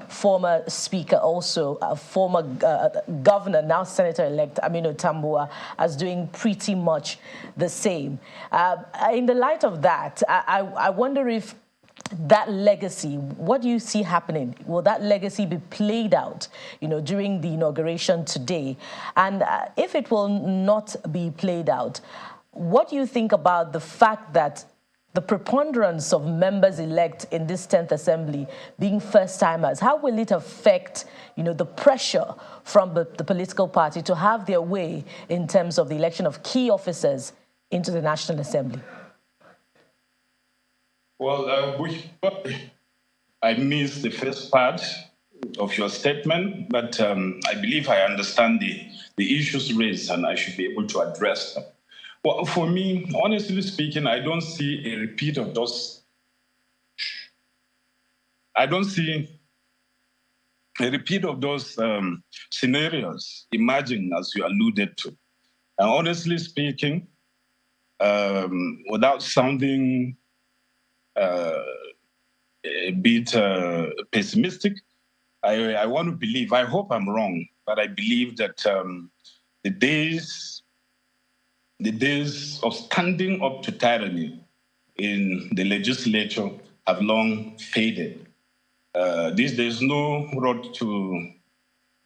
former Speaker, also former Governor, now Senator-elect Aminu Tambuwal, as doing pretty much the same. In the light of that, I wonder if that legacy, what do you see happening? Will that legacy be played out, during the inauguration today? And if it will not be played out, what do you think about the fact that the preponderance of members-elect in this 10th Assembly being first-timers? How will it affect, the pressure from the political party to have their way in terms of the election of key officers into the National Assembly? Well, I missed the first part of your statement, but I believe I understand the issues raised, and I should be able to address them. Well, for me, honestly speaking, I don't see a repeat of those. I don't see a repeat of those scenarios emerging as you alluded to. And honestly speaking, without sounding a bit pessimistic, I want to believe, I hope I'm wrong, but I believe that the days of standing up to tyranny in the legislature have long faded. There's no road to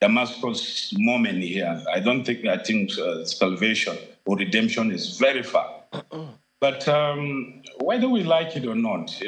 Damascus moment here. I think salvation or redemption is very far. But whether we like it or not,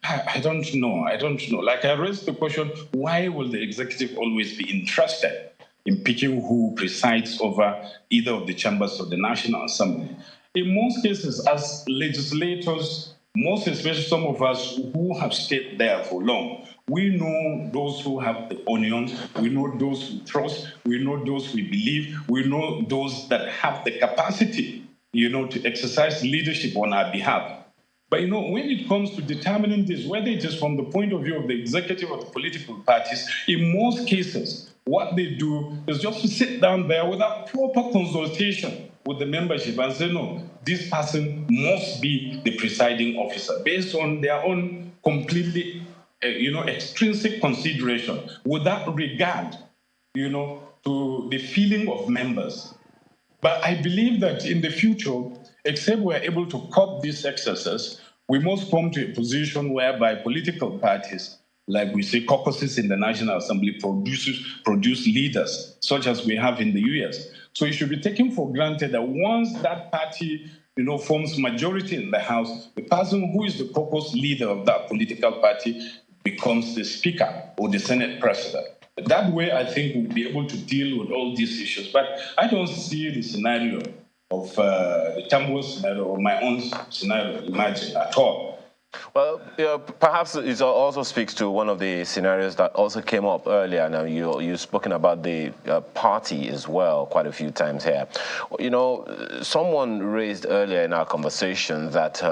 I don't know. Like I raised the question, why will the executive always be interested in picking who presides over either of the chambers of the National Assembly? In most cases, as legislators, most especially some of us who have stayed there for long, we know those who have the onions, we know those we trust, we know those we believe, we know those that have the capacity, to exercise leadership on our behalf. But, when it comes to determining this, whether it is from the point of view of the executive or the political parties, in most cases, what they do is just to sit down there without proper consultation with the membership and say, no, this person must be the presiding officer based on their own completely, extrinsic consideration without regard, to the feeling of members. But I believe that in the future, except we're able to curb these excesses, we must come to a position whereby political parties, like we say caucuses in the National Assembly, produce leaders, such as we have in the US. So it should be taken for granted that once that party, forms majority in the House, the person who is the caucus leader of that political party becomes the Speaker or the Senate President. That way, I think we'll be able to deal with all these issues. But I don't see the scenario of the Tambuwal scenario or my own scenario emerging at all. Well, perhaps it also speaks to one of the scenarios that also came up earlier. Now, you've spoken about the party as well quite a few times here. You know, someone raised earlier in our conversation that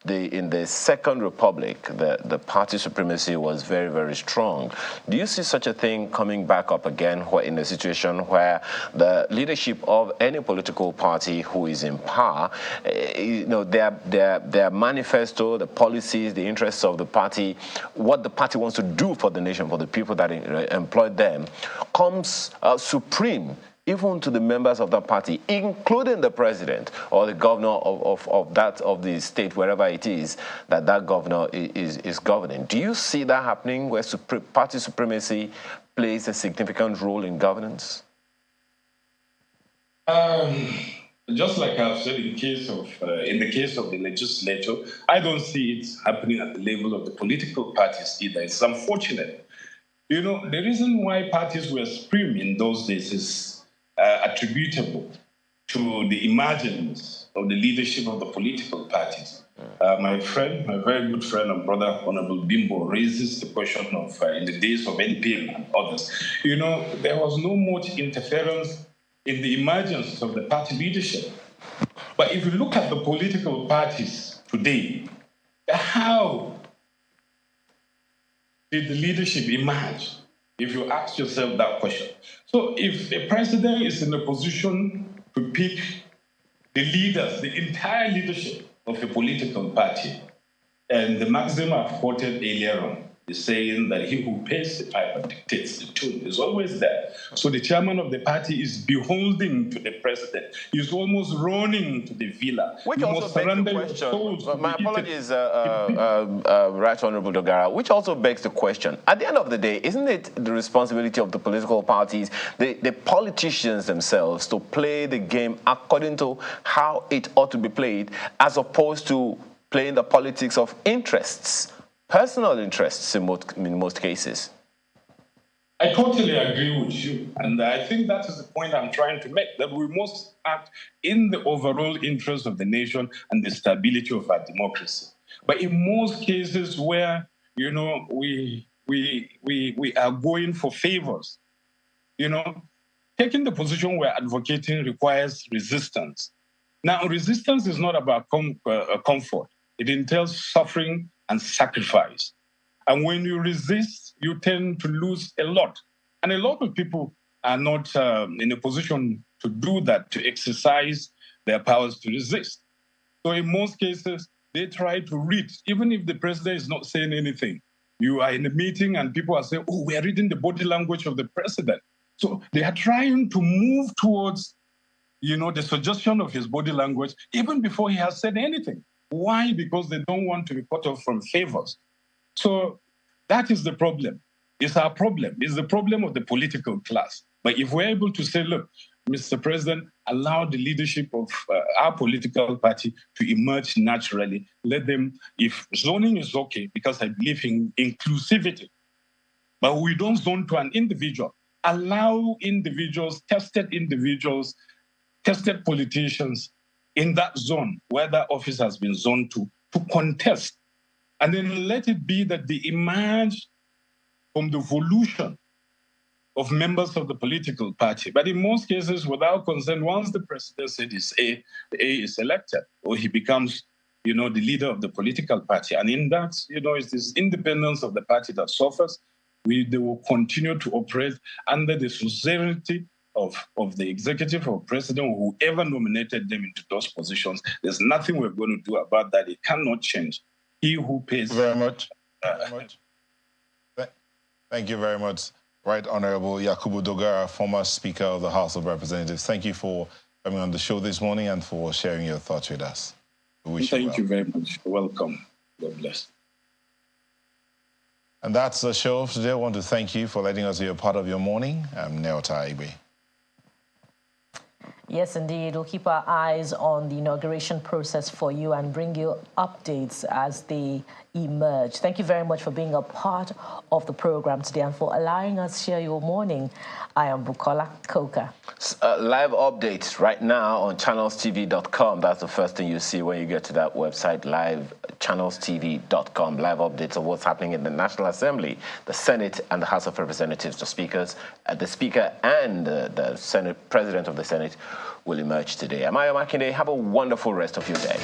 in the Second Republic, the party supremacy was very, very strong. Do you see such a thing coming back up again in a situation where the leadership of any political party who is in power, their manifesto, the policies, the interests of the party, what the party wants to do for the nation, for the people that employed them, comes supreme even to the members of that party, including the president or the governor of the state, wherever it is that governor is governing. Do you see that happening, where party supremacy plays a significant role in governance? Just like I've said, in the case of the legislature, I don't see it happening at the level of the political parties either. It's unfortunate. You know, the reason why parties were supreme in those days is attributable to the emergence of the leadership of the political parties. My very good friend and brother, Honorable Bimbo, raises the question of in the days of NPM and others. You know, there was no much interference in the emergence of the party leadership. But if you look at the political parties today, how did the leadership emerge? If you ask yourself that question. So if a president is in a position to pick the leaders, the entire leadership of a political party, and the maxim I've quoted earlier on is saying that he who pays the piper dictates the tune, is always there. So the chairman of the party is beholden to the president. He's almost running to the villa. Which also begs the question. My apologies, Right Honorable Dogara, which also begs the question. At the end of the day, isn't it the responsibility of the political parties, the politicians themselves, to play the game according to how it ought to be played, as opposed to playing the politics of interests, personal interests in most cases? I totally agree with you. And I think that is the point I'm trying to make, that we must act in the overall interest of the nation and the stability of our democracy. But in most cases where, you know, we are going for favors, you know, taking the position we're advocating requires resistance. Now, resistance is not about comfort. It entails suffering and sacrifice. And when you resist, you tend to lose a lot. And a lot of people are not in a position to do that, to exercise their powers to resist. So in most cases, they try to read, even if the president is not saying anything. You are in a meeting and people are saying, oh, we are reading the body language of the president. So they are trying to move towards, you know, the suggestion of his body language, even before he has said anything. Why? Because they don't want to be cut off from favors. So that is the problem. It's our problem. It's the problem of the political class. But if we're able to say, look, Mr. President, allow the leadership of our political party to emerge naturally. Let them, if zoning is okay, because I believe in inclusivity, but we don't zone to an individual. Allow individuals, tested politicians in that zone where that office has been zoned to contest. And then let it be that they emerge from the evolution of members of the political party. But in most cases, without consent, once the president said the A is elected, or he becomes, you know, the leader of the political party. And in that, you know, it's this independence of the party that suffers. They will continue to operate under the suzerainty of the executive or president, or whoever nominated them into those positions. There's nothing we're going to do about that. It cannot change. He who pays. Very much. Thank you very much, Right Honorable Yakubu Dogara, former Speaker of the House of Representatives. Thank you for coming on the show this morning and for sharing your thoughts with us. Thank you very much. Welcome. God bless. And that's the show for today. I want to thank you for letting us be a part of your morning. I'm Neota Igbe. Yes, indeed. We'll keep our eyes on the inauguration process for you and bring you updates as they emerge. Thank you very much for being a part of the program today and for allowing us to share your morning. I am Bukola Koka. Live updates right now on channelstv.com. That's the first thing you see when you get to that website, channelstv.com. Live updates of what's happening in the National Assembly, the Senate, and the House of Representatives. The Speaker and the Senate, President of the Senate will emerge today. Amayo Makinde, have a wonderful rest of your day.